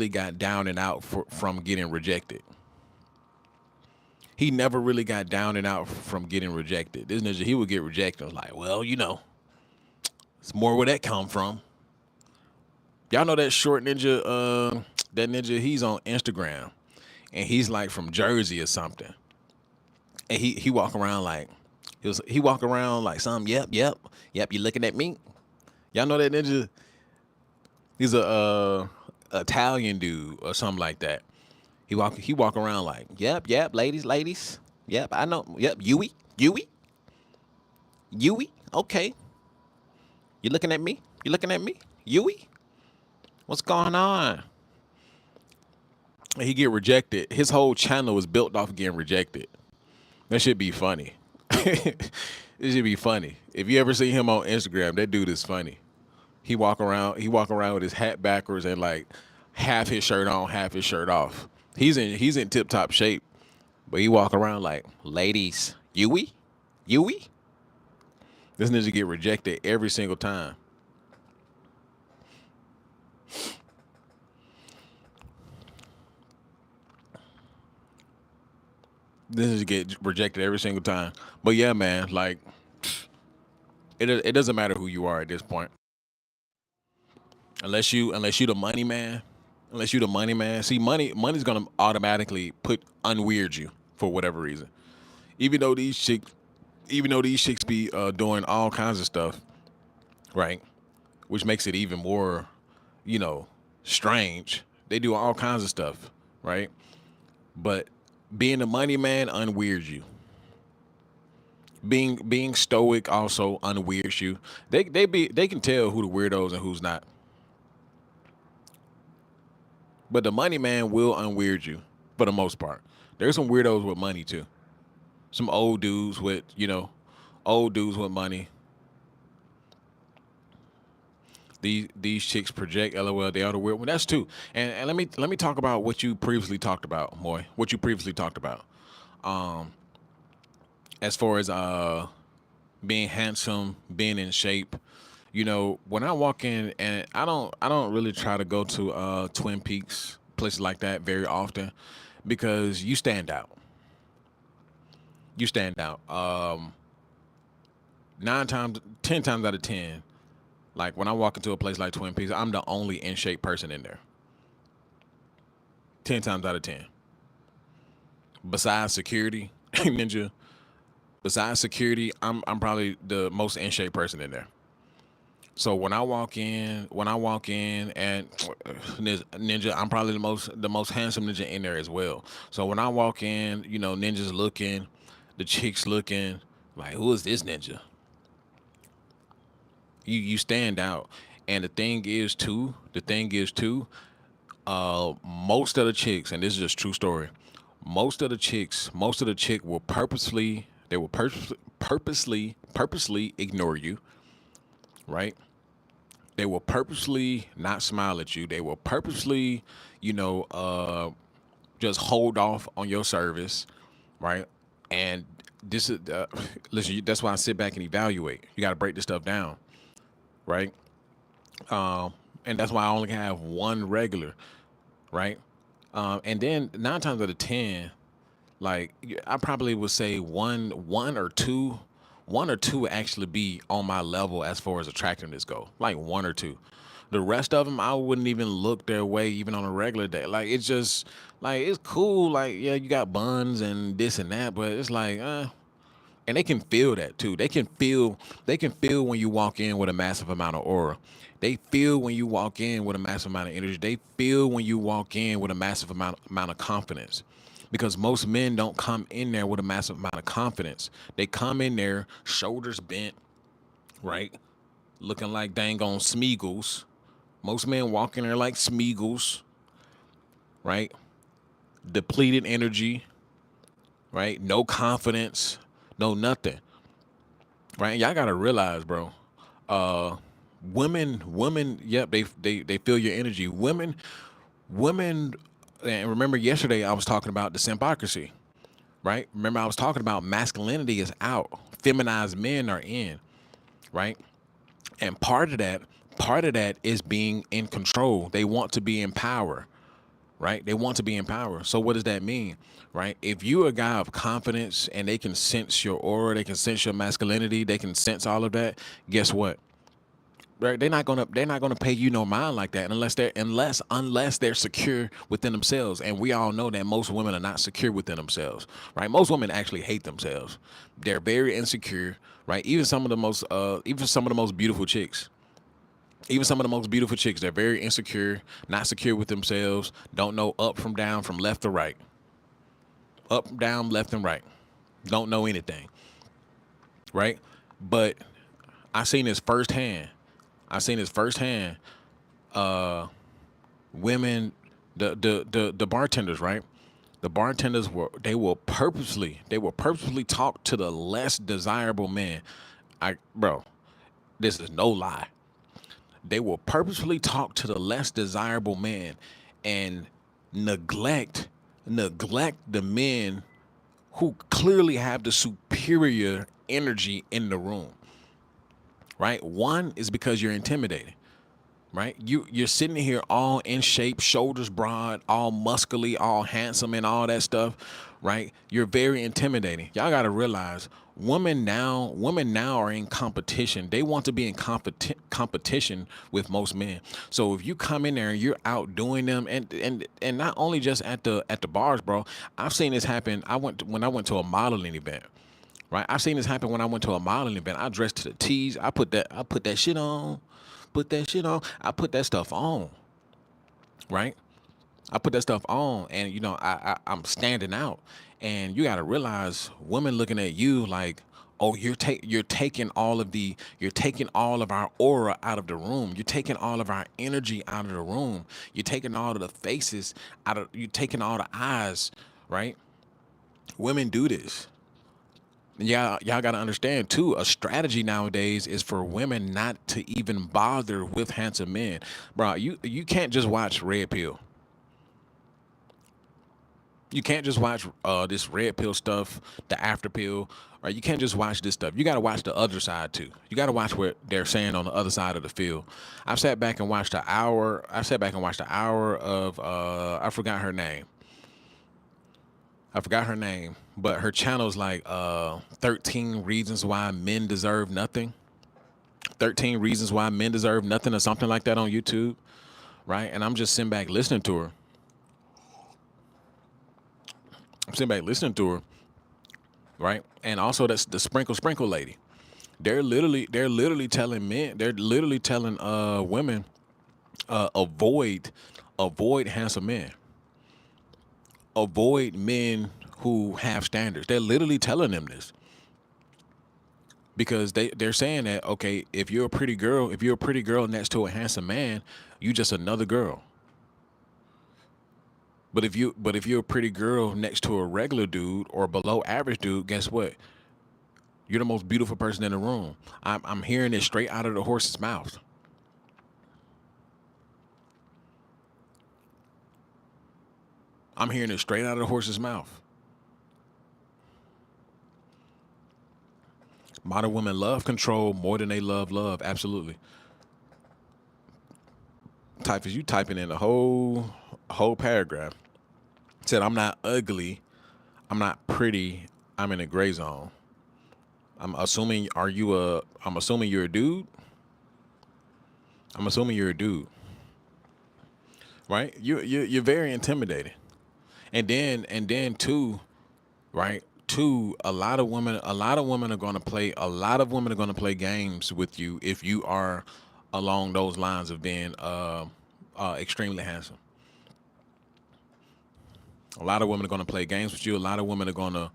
got down and out from getting rejected. He never really got down and out from getting rejected. This ninja, he would get rejected. I was like, well, it's more where that come from. Y'all know that short ninja, that ninja, he's on Instagram and he's like from Jersey or something. And he walk around like he walk around like some yep, you looking at me? Y'all know that ninja? He's a Italian dude or something like that. He walk around like, yep, ladies. Yep, I know. Yep, Yui. Okay. You looking at me? You looking at me? Yui? What's going on? He get rejected. His whole channel was built off getting rejected. That should be funny. It should be funny. If you ever see him on Instagram, that dude is funny. He walk around with his hat backwards and like half his shirt on, half his shirt off. He's in tip top shape, but he walk around like, ladies, Yui. This ninja get rejected every single time. This ninja get rejected every single time. But yeah, man, like it doesn't matter who you are at this point, unless you the money man. Unless you the money man. See, money's gonna automatically unweird you for whatever reason. Even though these chicks be doing all kinds of stuff, right? Which makes it even more, you know, strange. They do all kinds of stuff, right? But being a money man unweirds you. Being stoic also unweirds you. They can tell who the weirdos and who's not. But the money man will unweird you for the most part. There's some weirdos with money too. Some old dudes with, old dudes with money. These chicks project LOL, they are the weird one. That's two. And let me talk about what you previously talked about, Moy. What you previously talked about. As far as being handsome, being in shape. When I walk in, and I don't really try to go to Twin Peaks, places like that very often, because you stand out. You stand out. 9 times, 10 times out of 10, like when I walk into a place like Twin Peaks, I'm the only in shape person in there. 10 times out of 10. Besides security, ninja. Besides security, I'm probably the most in shape person in there. So when I walk in, and ninja, I'm probably the most handsome ninja in there as well. So when I walk in, ninjas looking, the chicks looking, like, who is this ninja? You stand out. And the thing is too, most of the chicks, and this is just true story, most of the chick will purposely ignore you, right? They will purposely not smile at you. They will purposely, you know, uh, just hold off on your service, right? And this is, listen, that's why I sit back and evaluate. You got to break this stuff down, right? And that's why I only have one regular, right? And then 9 times out of 10, like, I probably would say one or two actually be on my level as far as attractiveness go. Like one or two. The rest of them, I wouldn't even look their way even on a regular day. Like, it's just like, it's cool. Like, yeah, you got buns and this and that, but it's like, and they can feel that too. They can feel when you walk in with a massive amount of aura. They feel when you walk in with a massive amount of energy. They feel when you walk in with a massive amount of confidence. Because most men don't come in there with a massive amount of confidence. They come in there, shoulders bent, right? Looking like dang on Smeagol's. Most men walk in there like Smeagol's, right? Depleted energy, right? No confidence, no nothing, right? Y'all gotta realize, bro. Uh, women, yep, they feel your energy. Women, and remember yesterday I was talking about the sympocracy, right? Remember I was talking about masculinity is out, feminized men are in, right? And part of that is being in control. They want to be in power, right? They want to be in power. So what does that mean, right? If you're a guy of confidence and they can sense your aura, they can sense your masculinity, they can sense all of that. Guess what? Right? They're not gonna pay you no mind like that unless they're secure within themselves. And we all know that most women are not secure within themselves, right? Most women actually hate themselves. They're very insecure, right? Even some of the most beautiful chicks. Even some of the most beautiful chicks, they're very insecure, not secure with themselves, don't know up from down, from left to right, up, down, left, and right. Don't know anything, right? But I seen this firsthand. I seen this firsthand. Women, the bartenders, right? The bartenders will purposely talk to the less desirable men. Bro, this is no lie. They will purposefully talk to the less desirable man and neglect neglect the men who clearly have the superior energy in the room, right? One is because you're intimidating, right? You're sitting here all in shape, shoulders broad, all muscly, all handsome, and all that stuff, right? You're very intimidating. Y'all got to realize, women now are in competition. They want to be in competition with most men. So if you come in there and you're outdoing them, and not only just at the bars, bro. I've seen this happen. When I went to a modeling event. Right, I've seen this happen when I went to a modeling event. I dressed to the T's. I put that shit on, put that shit on. I put that stuff on, right? I put that stuff on, and I'm standing out. And you got to realize, women looking at you like, Oh, you're taking all of our aura out of the room. You're taking all of our energy out of the room. You're taking all of the faces out of, you're taking all the eyes, right? Women do this. Y'all got to understand too. A strategy nowadays is for women not to even bother with handsome men, bro. You can't just watch Red Pill. You can't just watch this red pill stuff, the after pill, or you can't just watch this stuff. You got to watch the other side too. You got to watch what they're saying on the other side of the field. I've sat back and watched an hour. I sat back and watched an hour of I forgot her name. I forgot her name, but her channel's like 13 reasons why men deserve nothing. 13 reasons why men deserve nothing or something like that on YouTube, right? And I'm just sitting back listening to her. I'm sitting back listening to her, right? And also that's the sprinkle lady. They're literally telling men, they're literally telling women avoid handsome men. Avoid men who have standards. They're literally telling them this. Because they're saying that, okay, if you're a pretty girl next to a handsome man, you just another girl. But if you're a pretty girl next to a regular dude or below average dude, guess what? You're the most beautiful person in the room. I'm hearing it straight out of the horse's mouth. I'm hearing it straight out of the horse's mouth. Modern women love control more than they love love. Absolutely. Type is you typing in the whole paragraph. Said I'm not ugly. I'm not pretty. I'm in a gray zone. I'm assuming you're a dude. I'm assuming you're a dude, right? You're very intimidating. And then too, right? Two, a lot of women are going to play games with you if you are along those lines of being extremely handsome. A lot of women are going to play games with you. A lot of women are going to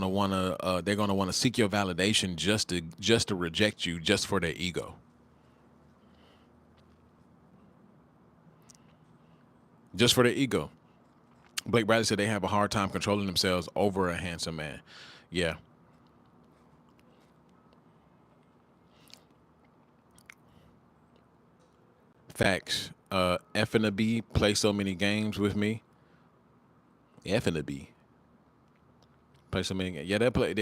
want to they're going to want to seek your validation just to reject you just for their ego. Just for their ego. Blake Bradley said they have a hard time controlling themselves over a handsome man. Yeah. Facts. F and the B play so many games with me. F and the B play so many. Yeah, they'll play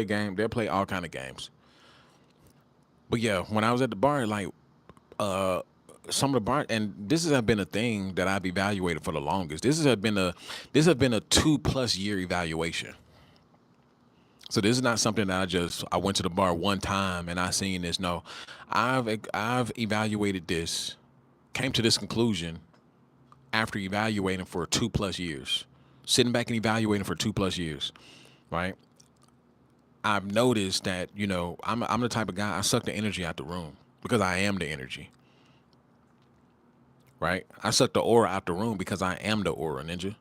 game. They'll play all kind of games. But yeah, when I was at the bar, like some of the bar, and this has been a thing that I've evaluated for the longest. This has been a 2+ year evaluation. So this is not something that I went to the bar one time and I seen this. No, I've evaluated this, came to this conclusion after evaluating for 2+ years, sitting back and evaluating for 2+ years, right? I've noticed that I'm the type of guy, I suck the energy out the room because I am the energy, right? I suck the aura out the room because I am the aura, ninja.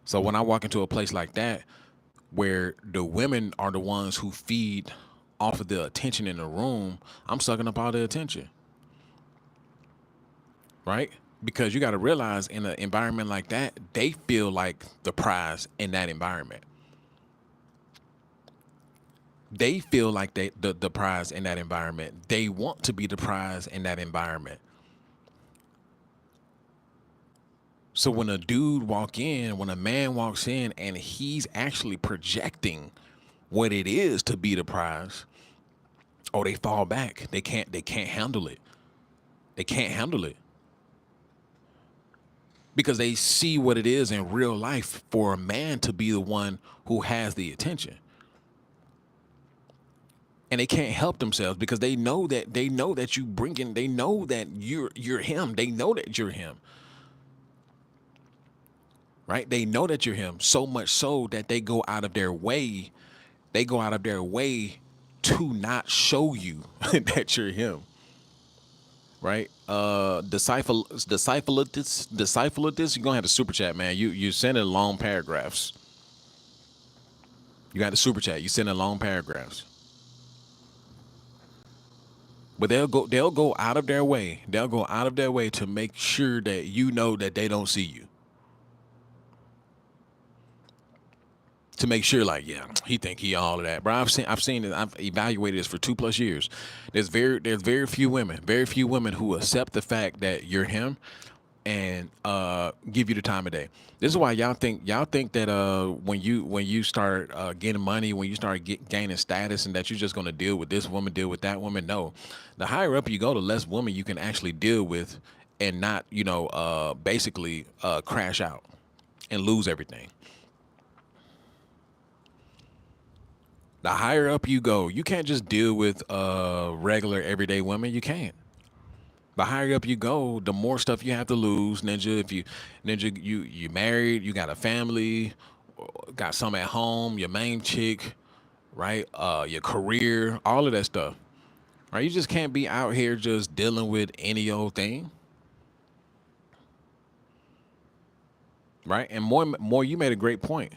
So when I walk into a place like that, where the women are the ones who feed off of the attention in the room, I'm sucking up all the attention, right? Because you got to realize in an environment like that, they feel like the prize in that environment. They feel like the prize in that environment. They want to be the prize in that environment. So when a man walks in and he's actually projecting what it is to be the prize, oh, they fall back. They can't handle it. They can't handle it because they see what it is in real life for a man to be the one who has the attention. And they can't help themselves because they know that you bring in, they know that you're him. They know that you're him. Right? They know that you're him so much so that they go out of their way to not show you that you're him. Right? Decipher this. You're gonna have to super chat, man. You send in long paragraphs. You got the super chat. You send in long paragraphs, but they'll go out of their way. They'll go out of their way to make sure that you know that they don't see you. To make sure, like, yeah, he think he all of that, bro. I've seen it. I've evaluated this for 2+ years. There's very few women who accept the fact that you're him and give you the time of day. This is why y'all think that when you start getting money, when you start gaining status, and that you're just gonna deal with this woman, deal with that woman. No, the higher up you go, the less women you can actually deal with, and not basically crash out and lose everything. The higher up you go, you can't just deal with regular everyday women. You can't. The higher up you go, the more stuff you have to lose, Ninja. If you Ninja, you married, you got a family, got some at home, your main chick, right? Your career, all of that stuff. Right? You just can't be out here just dealing with any old thing. Right? And more, you made a great point.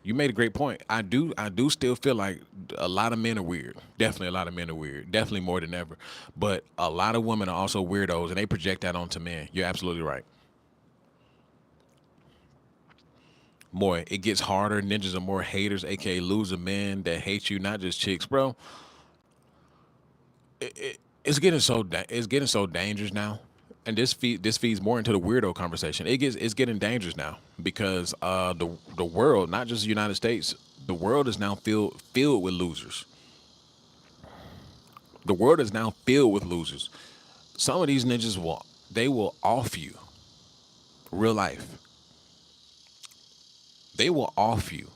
You made a great point. I do still feel like a lot of men are weird. Definitely a lot of men are weird. Definitely more than ever. But a lot of women are also weirdos, and they project that onto men. You're absolutely right. Boy, it gets harder. Ninjas are more haters, aka loser men that hate you, not just chicks, bro. It's getting so dangerous now, and this feeds more into the weirdo conversation. It's getting dangerous now because the world, not just the United States, the world is now filled with losers. The world is now filled with losers. Some of these ninjas will off you real life. They will off you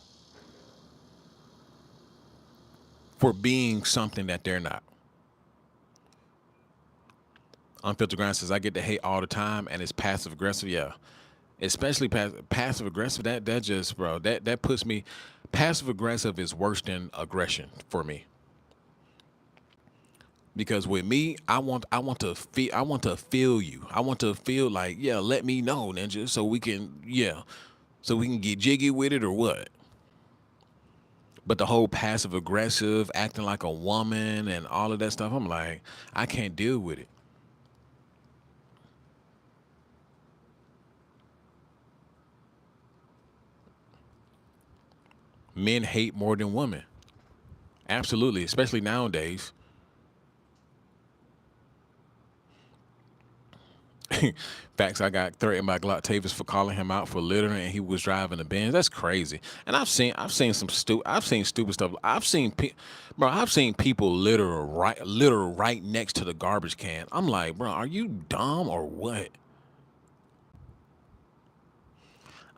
for being something that they're not. Unfiltered Grind says I get to hate all the time and it's passive aggressive. Yeah, especially passive aggressive. That just, bro, that puts me. Passive aggressive is worse than aggression for me because with me, I want to feel you. I want to feel like, yeah, let me know, Ninja, so we can, so we can get jiggy with it or what. But the whole passive aggressive, acting like a woman and all of that stuff, I'm like, I can't deal with it. Men hate more than women. Absolutely, especially nowadays. Facts, I got threatened by Glock for calling him out for littering, and he was driving a Benz. That's crazy. And I've seen stupid stuff. Bro, I've seen people litter right next to the garbage can. I'm like, bro, are you dumb or what?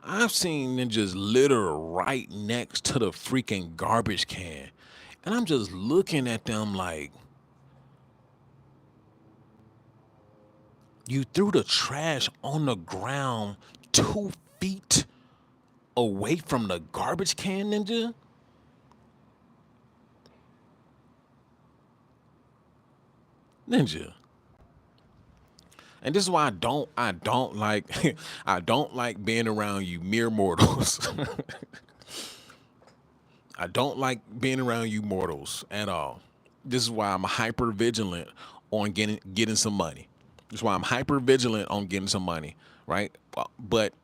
I've seen ninjas litter right next to the freaking garbage can. And I'm just looking at them like, you threw the trash on the ground 2 feet away from the garbage can, Ninja? Ninja. And this is why I don't like I don't like being around you mere mortals. I don't like being around you mortals at all. This is why I'm hyper vigilant on getting some money. This is why I'm hyper vigilant on getting some money, right? But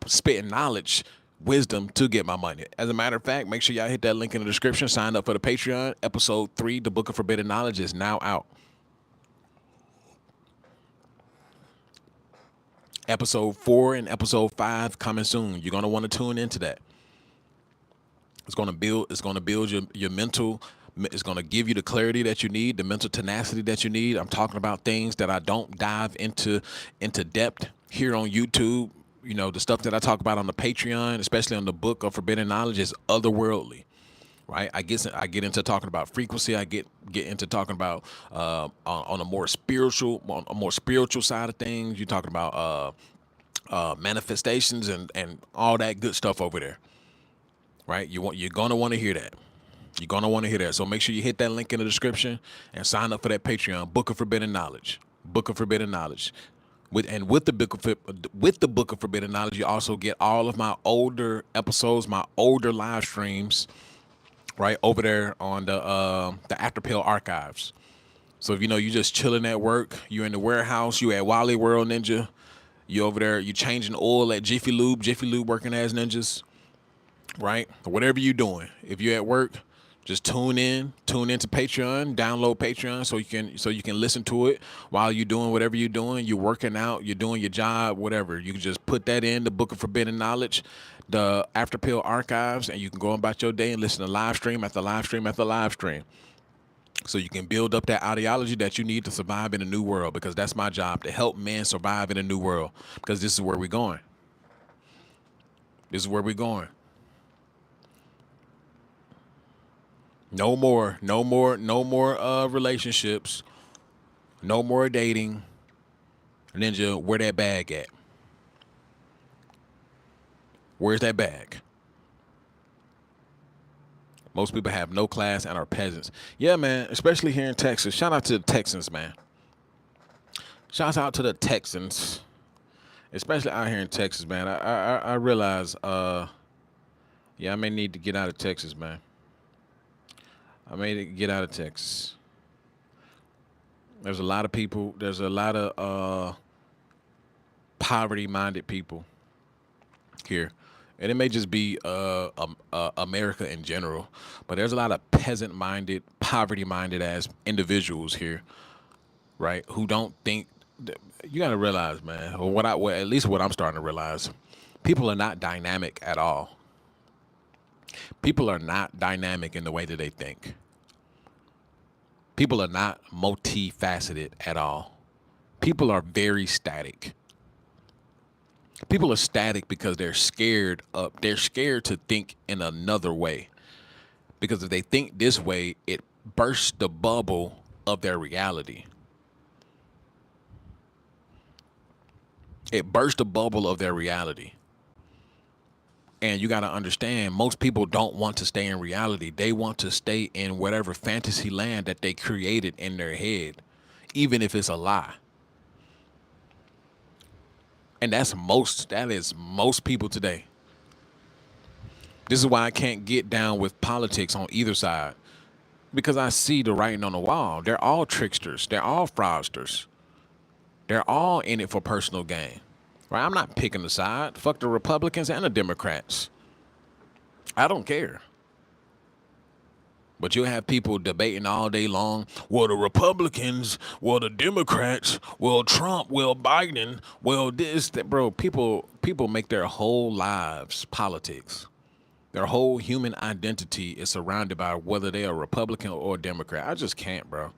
spitting knowledge, wisdom to get my money. As a matter of fact, make sure y'all hit that link in the description. Sign up for the Patreon. Episode 3, The Book of Forbidden Knowledge, is now out. Episode 4 and episode 5 coming soon. You're gonna want to tune into that. It's gonna build your mental. It's gonna give you the clarity that you need, the mental tenacity that you need. I'm talking about things that I don't dive into depth here on YouTube. The stuff that I talk about on the Patreon, especially on the Book of Forbidden Knowledge, is otherworldly. Right, I get into talking about frequency. I get into talking about on a more spiritual side of things. You're talking about manifestations and all that good stuff over there. Right, you're gonna want to hear that. You're gonna want to hear that. So make sure you hit that link in the description and sign up for that Patreon. Book of Forbidden Knowledge. Book of Forbidden Knowledge. With the book of forbidden knowledge, you also get all of my older episodes, my older live streams, right over there on the After Pill archives. So if you just chilling at work, you in the warehouse, you at Wally World Ninja, you over there, you changing oil at Jiffy Lube working as ninjas, right? Whatever you doing. If you're at work, just tune into Patreon, download Patreon so you can listen to it while you're doing whatever you're doing. You're working out, you're doing your job, whatever. You can just put that in the Book of Forbidden Knowledge, the After Pill archives, and you can go about your day and listen to live stream after live stream after live stream. So you can build up that ideology that you need to survive in a new world, because that's my job, to help men survive in a new world, because this is where we're going. This is where we're going. No more relationships. No more dating. Ninja, where that bag at? Where's that bag? Most people have no class and are peasants. Yeah, man, especially here in Texas. Shout out to the Texans, man. Shouts out to the Texans, especially out here in Texas, man. I realize, yeah, I may need to get out of Texas, man. I may need to get out of Texas. There's a lot of people. There's a lot of poverty-minded people here, and it may just be America in general, but there's a lot of peasant-minded, poverty-minded as individuals here, right? Who don't think. You got to realize, man. Or at least what I'm starting to realize, people are not dynamic at all. People are not dynamic in the way that they think. People are not multifaceted at all. People are very static. People are static because they're scared to think in another way. Because if they think this way, it bursts the bubble of their reality. It bursts the bubble of their reality. And you got to understand, most people don't want to stay in reality. They want to stay in whatever fantasy land that they created in their head, even if it's a lie. And that is most people today. This is why I can't get down with politics on either side, because I see the writing on the wall. They're all tricksters. They're all fraudsters. They're all in it for personal gain. Right? I'm not picking a side. Fuck the Republicans and the Democrats. I don't care. But you'll have people debating all day long. Well, the Republicans, well, the Democrats, well, Trump, well, Biden, well, this, that, bro. People make their whole lives politics. Their whole human identity is surrounded by whether they are Republican or Democrat. I just can't, bro.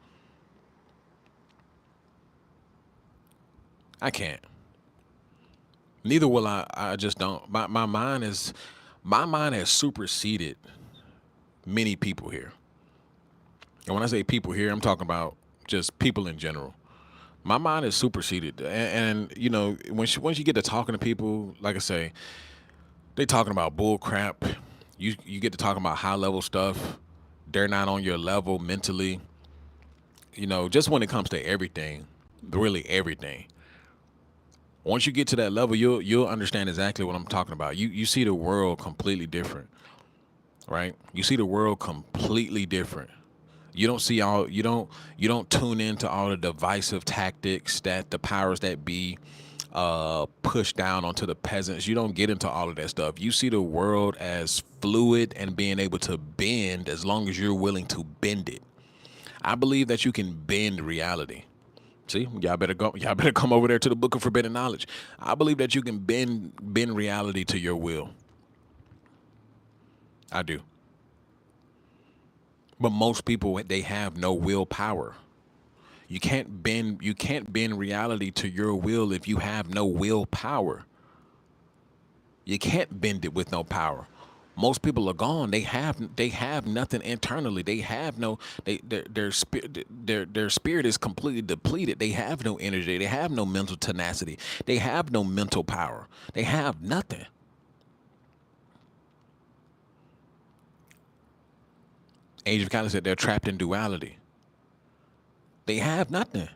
I can't. Neither will I. I just don't. My mind has superseded many people here. And when I say people here, I'm talking about just people in general. My mind is superseded, and once you get to talking to people, like I say, they talking about bull crap. You get to talking about high level stuff. They're not on your level mentally. Just when it comes to everything, really everything. Once you get to that level, you'll understand exactly what I'm talking about. You see the world completely different, right? You see the world completely different. You don't tune into all the divisive tactics that the powers that be push down onto the peasants. You don't get into all of that stuff. You see the world as fluid and being able to bend as long as you're willing to bend it. I believe that you can bend reality. See, y'all better come over there to the Book of Forbidden Knowledge. I believe that you can bend reality to your will. I do. But most people, they have no willpower. You can't bend reality to your will if you have no willpower. You can't bend it with no power. Most people are gone. They have nothing internally. They have no their spirit is completely depleted. They have no energy. They have no mental tenacity. They have no mental power. They have nothing. Age of Kindness said they're trapped in duality. They have nothing.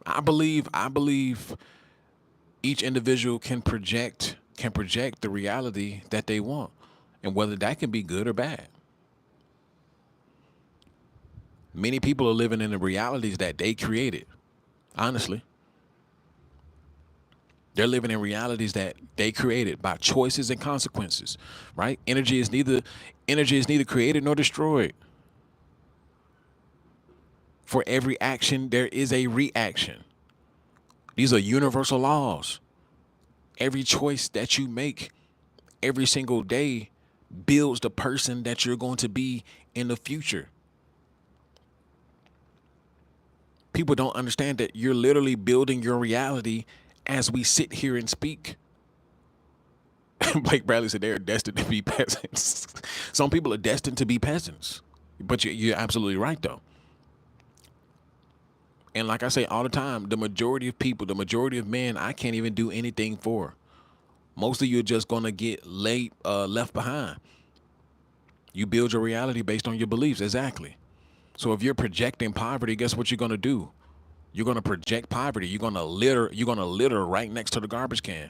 I believe each individual can project the reality that they want, and whether that can be good or bad. Many people are living in the realities that they created. Honestly, they're living in realities that they created by choices and consequences. Right? Energy is neither created nor destroyed. For every action, there is a reaction. These are universal laws. Every choice that you make every single day builds the person that you're going to be in the future. People don't understand that you're literally building your reality as we sit here and speak. Blake Bradley said they're destined to be peasants. Some people are destined to be peasants. But you're absolutely right, though. And like I say all the time, the majority of people, the majority of men, I can't even do anything for. Most of you are just going to get left behind. You build your reality based on your beliefs. Exactly. So if you're projecting poverty, guess what you're going to do? You're going to project poverty. You're going to litter right next to the garbage can,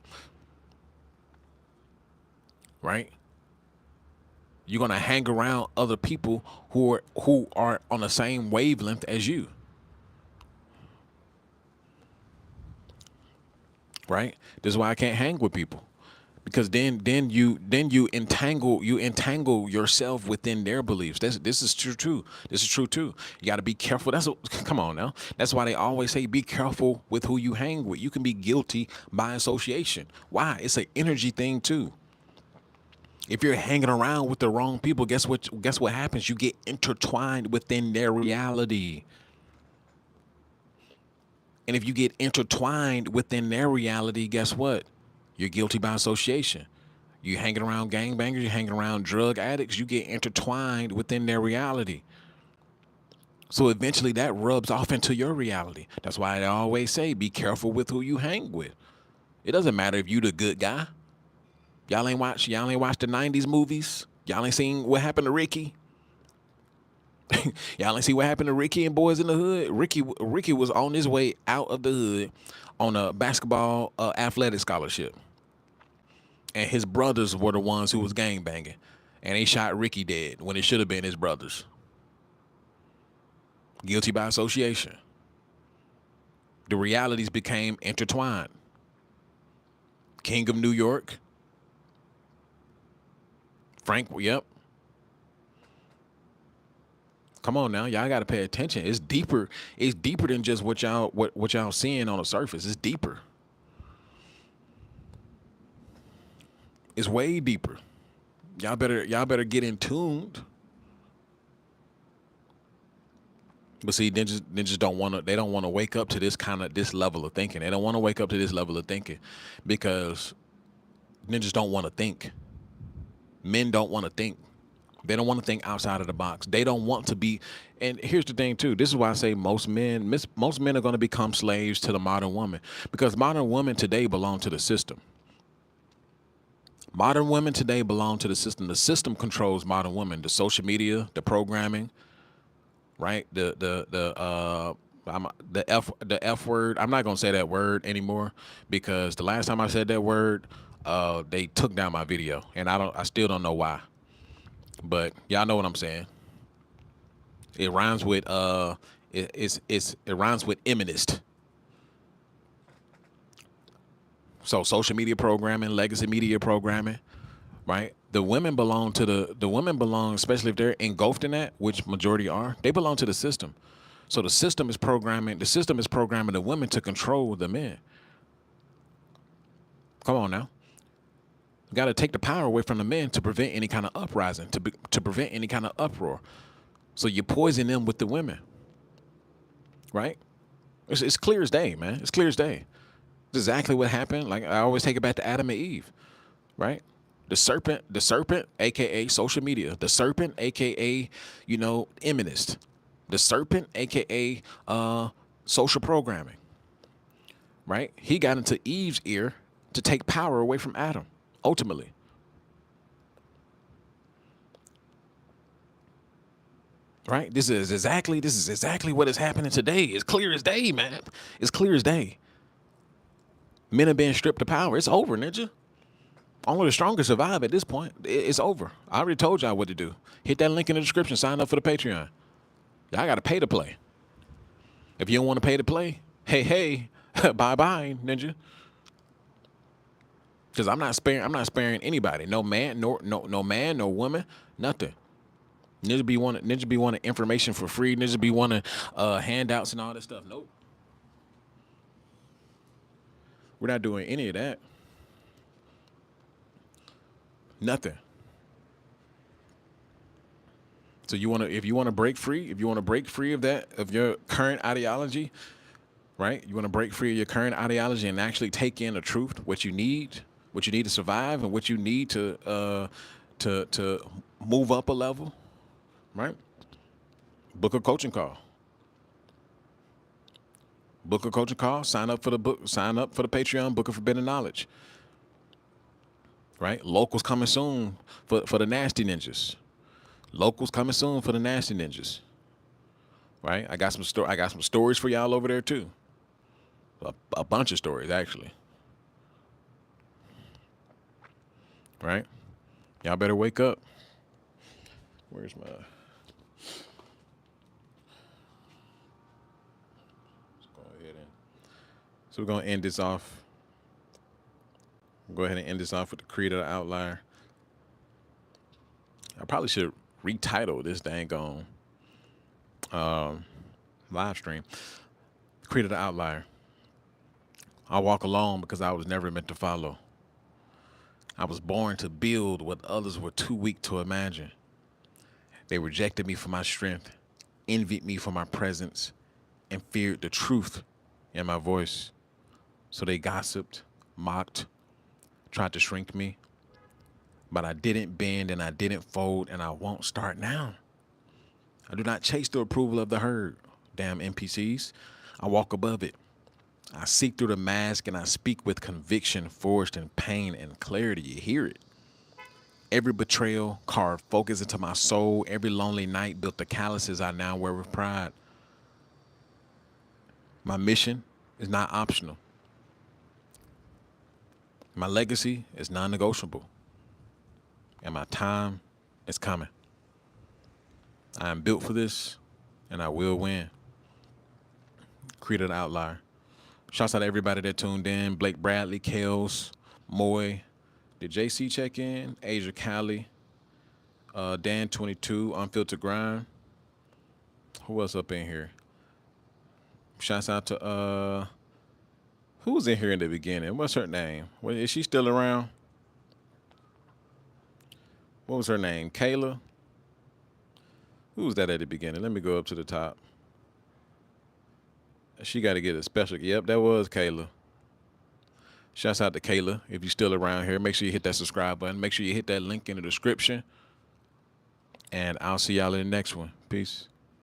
right? You're going to hang around other people who are on the same wavelength as you, right? This is why I can't hang with people, because then you entangle yourself within their beliefs. This is true too. This is true too. You got to be careful. Come on now. That's why they always say be careful with who you hang with. You can be guilty by association. Why? It's an energy thing too. If you're hanging around with the wrong people, guess what happens? You get intertwined within their reality. And if you get intertwined within their reality, guess what? You're guilty by association. You hanging around gangbangers, you're hanging around drug addicts, you get intertwined within their reality. So eventually that rubs off into your reality. That's why I always say be careful with who you hang with. It doesn't matter if you the good guy. Y'all ain't watched the 90s movies. Y'all ain't seen what happened to Ricky. Y'all ain't see what happened to Ricky and Boys in the Hood. Ricky was on his way out of the hood on a basketball athletic scholarship, and his brothers were the ones who was gang banging, and they shot Ricky dead when it should have been his brothers. Guilty by association. The realities became intertwined. King of New York, Frank. Yep. Come on now, y'all got to pay attention. It's deeper. It's deeper than just what y'all seeing on the surface. It's deeper. It's way deeper. Y'all better get in tuned. But see, ninjas don't want to. They don't want to wake up to this level of thinking. They don't want to wake up to this level of thinking because ninjas don't want to think. Men don't want to think. They don't want to think outside of the box. They don't want to be. And here's the thing too. This is why I say most men are going to become slaves to the modern woman, because modern women today belong to the system. Modern women today belong to the system. The system controls modern women. The social media, the programming, right? The F word. I'm not gonna say that word anymore because the last time I said that word, they took down my video, and I still don't know why. But y'all know what I'm saying. It rhymes with it rhymes with imminist. So social media programming, legacy media programming, right? The women belong, especially if they're engulfed in that, which majority are. They belong to the system. So the system is programming the women to control the men. Come on now. You got to take the power away from the men to prevent any kind of uprising, to prevent any kind of uproar. So you poison them with the women, right? It's clear as day, man. It's clear as day. It's exactly what happened. Like I always take it back to Adam and Eve, right? The serpent, aka social media, the serpent, aka immunist, the serpent, aka social programming, right? He got into Eve's ear to take power away from Adam, ultimately. Right? This is exactly what is happening today. It's clear as day, man. It's clear as day. Men are being stripped of power. It's over, ninja. Only the strongest survive at this point. It's over. I already told y'all what to do. Hit that link in the description. Sign up for the Patreon. Y'all got to pay to play. If you don't want to pay to play, hey, bye, ninja. Because I'm not sparing anybody. No man, no man, no woman, nothing. Ninja be wanting information for free. Ninja be wanting handouts and all this stuff. Nope. We're not doing any of that. Nothing. So if you want to break free of that, of your current ideology, right? You want to break free of your current ideology and actually take in the truth, what you need to survive, and what you need to move up a level, right? Book a coaching call. Book a coaching call. Sign up for the book. Sign up for the Patreon. Book of Forbidden Knowledge. Right? Locals coming soon for the nasty ninjas. Locals coming soon for the nasty ninjas. Right? I got some stories for y'all over there too. A bunch of stories actually. Right? Y'all better wake up. Where's my? Let's go ahead and. So we're gonna end this off. Go ahead and end this off with the Creed of the Outlier. I probably should retitle this dang on live stream. Creed of the Outlier. I walk alone because I was never meant to follow. I was born to build what others were too weak to imagine. They rejected me for my strength, envied me for my presence, and feared the truth in my voice. So they gossiped, mocked, tried to shrink me. But I didn't bend and I didn't fold, and I won't start now. I do not chase the approval of the herd, damn NPCs. I walk above it. I seek through the mask and I speak with conviction forged in pain and clarity. You hear it. Every betrayal carved focus into my soul. Every lonely night built the calluses I now wear with pride. My mission is not optional. My legacy is non-negotiable. And my time is coming. I am built for this, and I will win. Creed of the Outlier. Shouts out to everybody that tuned in. Blake Bradley, Kales, Moy. Did JC check in? Asia Cali. Dan 22, Unfiltered Grind. Who else up in here? Shouts out to who was in here in the beginning? What's her name? Is she still around? What was her name? Kayla? Who was that at the beginning? Let me go up to the top. She got to get a special. Yep, that was Kayla. Shouts out to Kayla. If you're still around here, make sure you hit that subscribe button. Make sure you hit that link in the description. And I'll see y'all in the next one. Peace.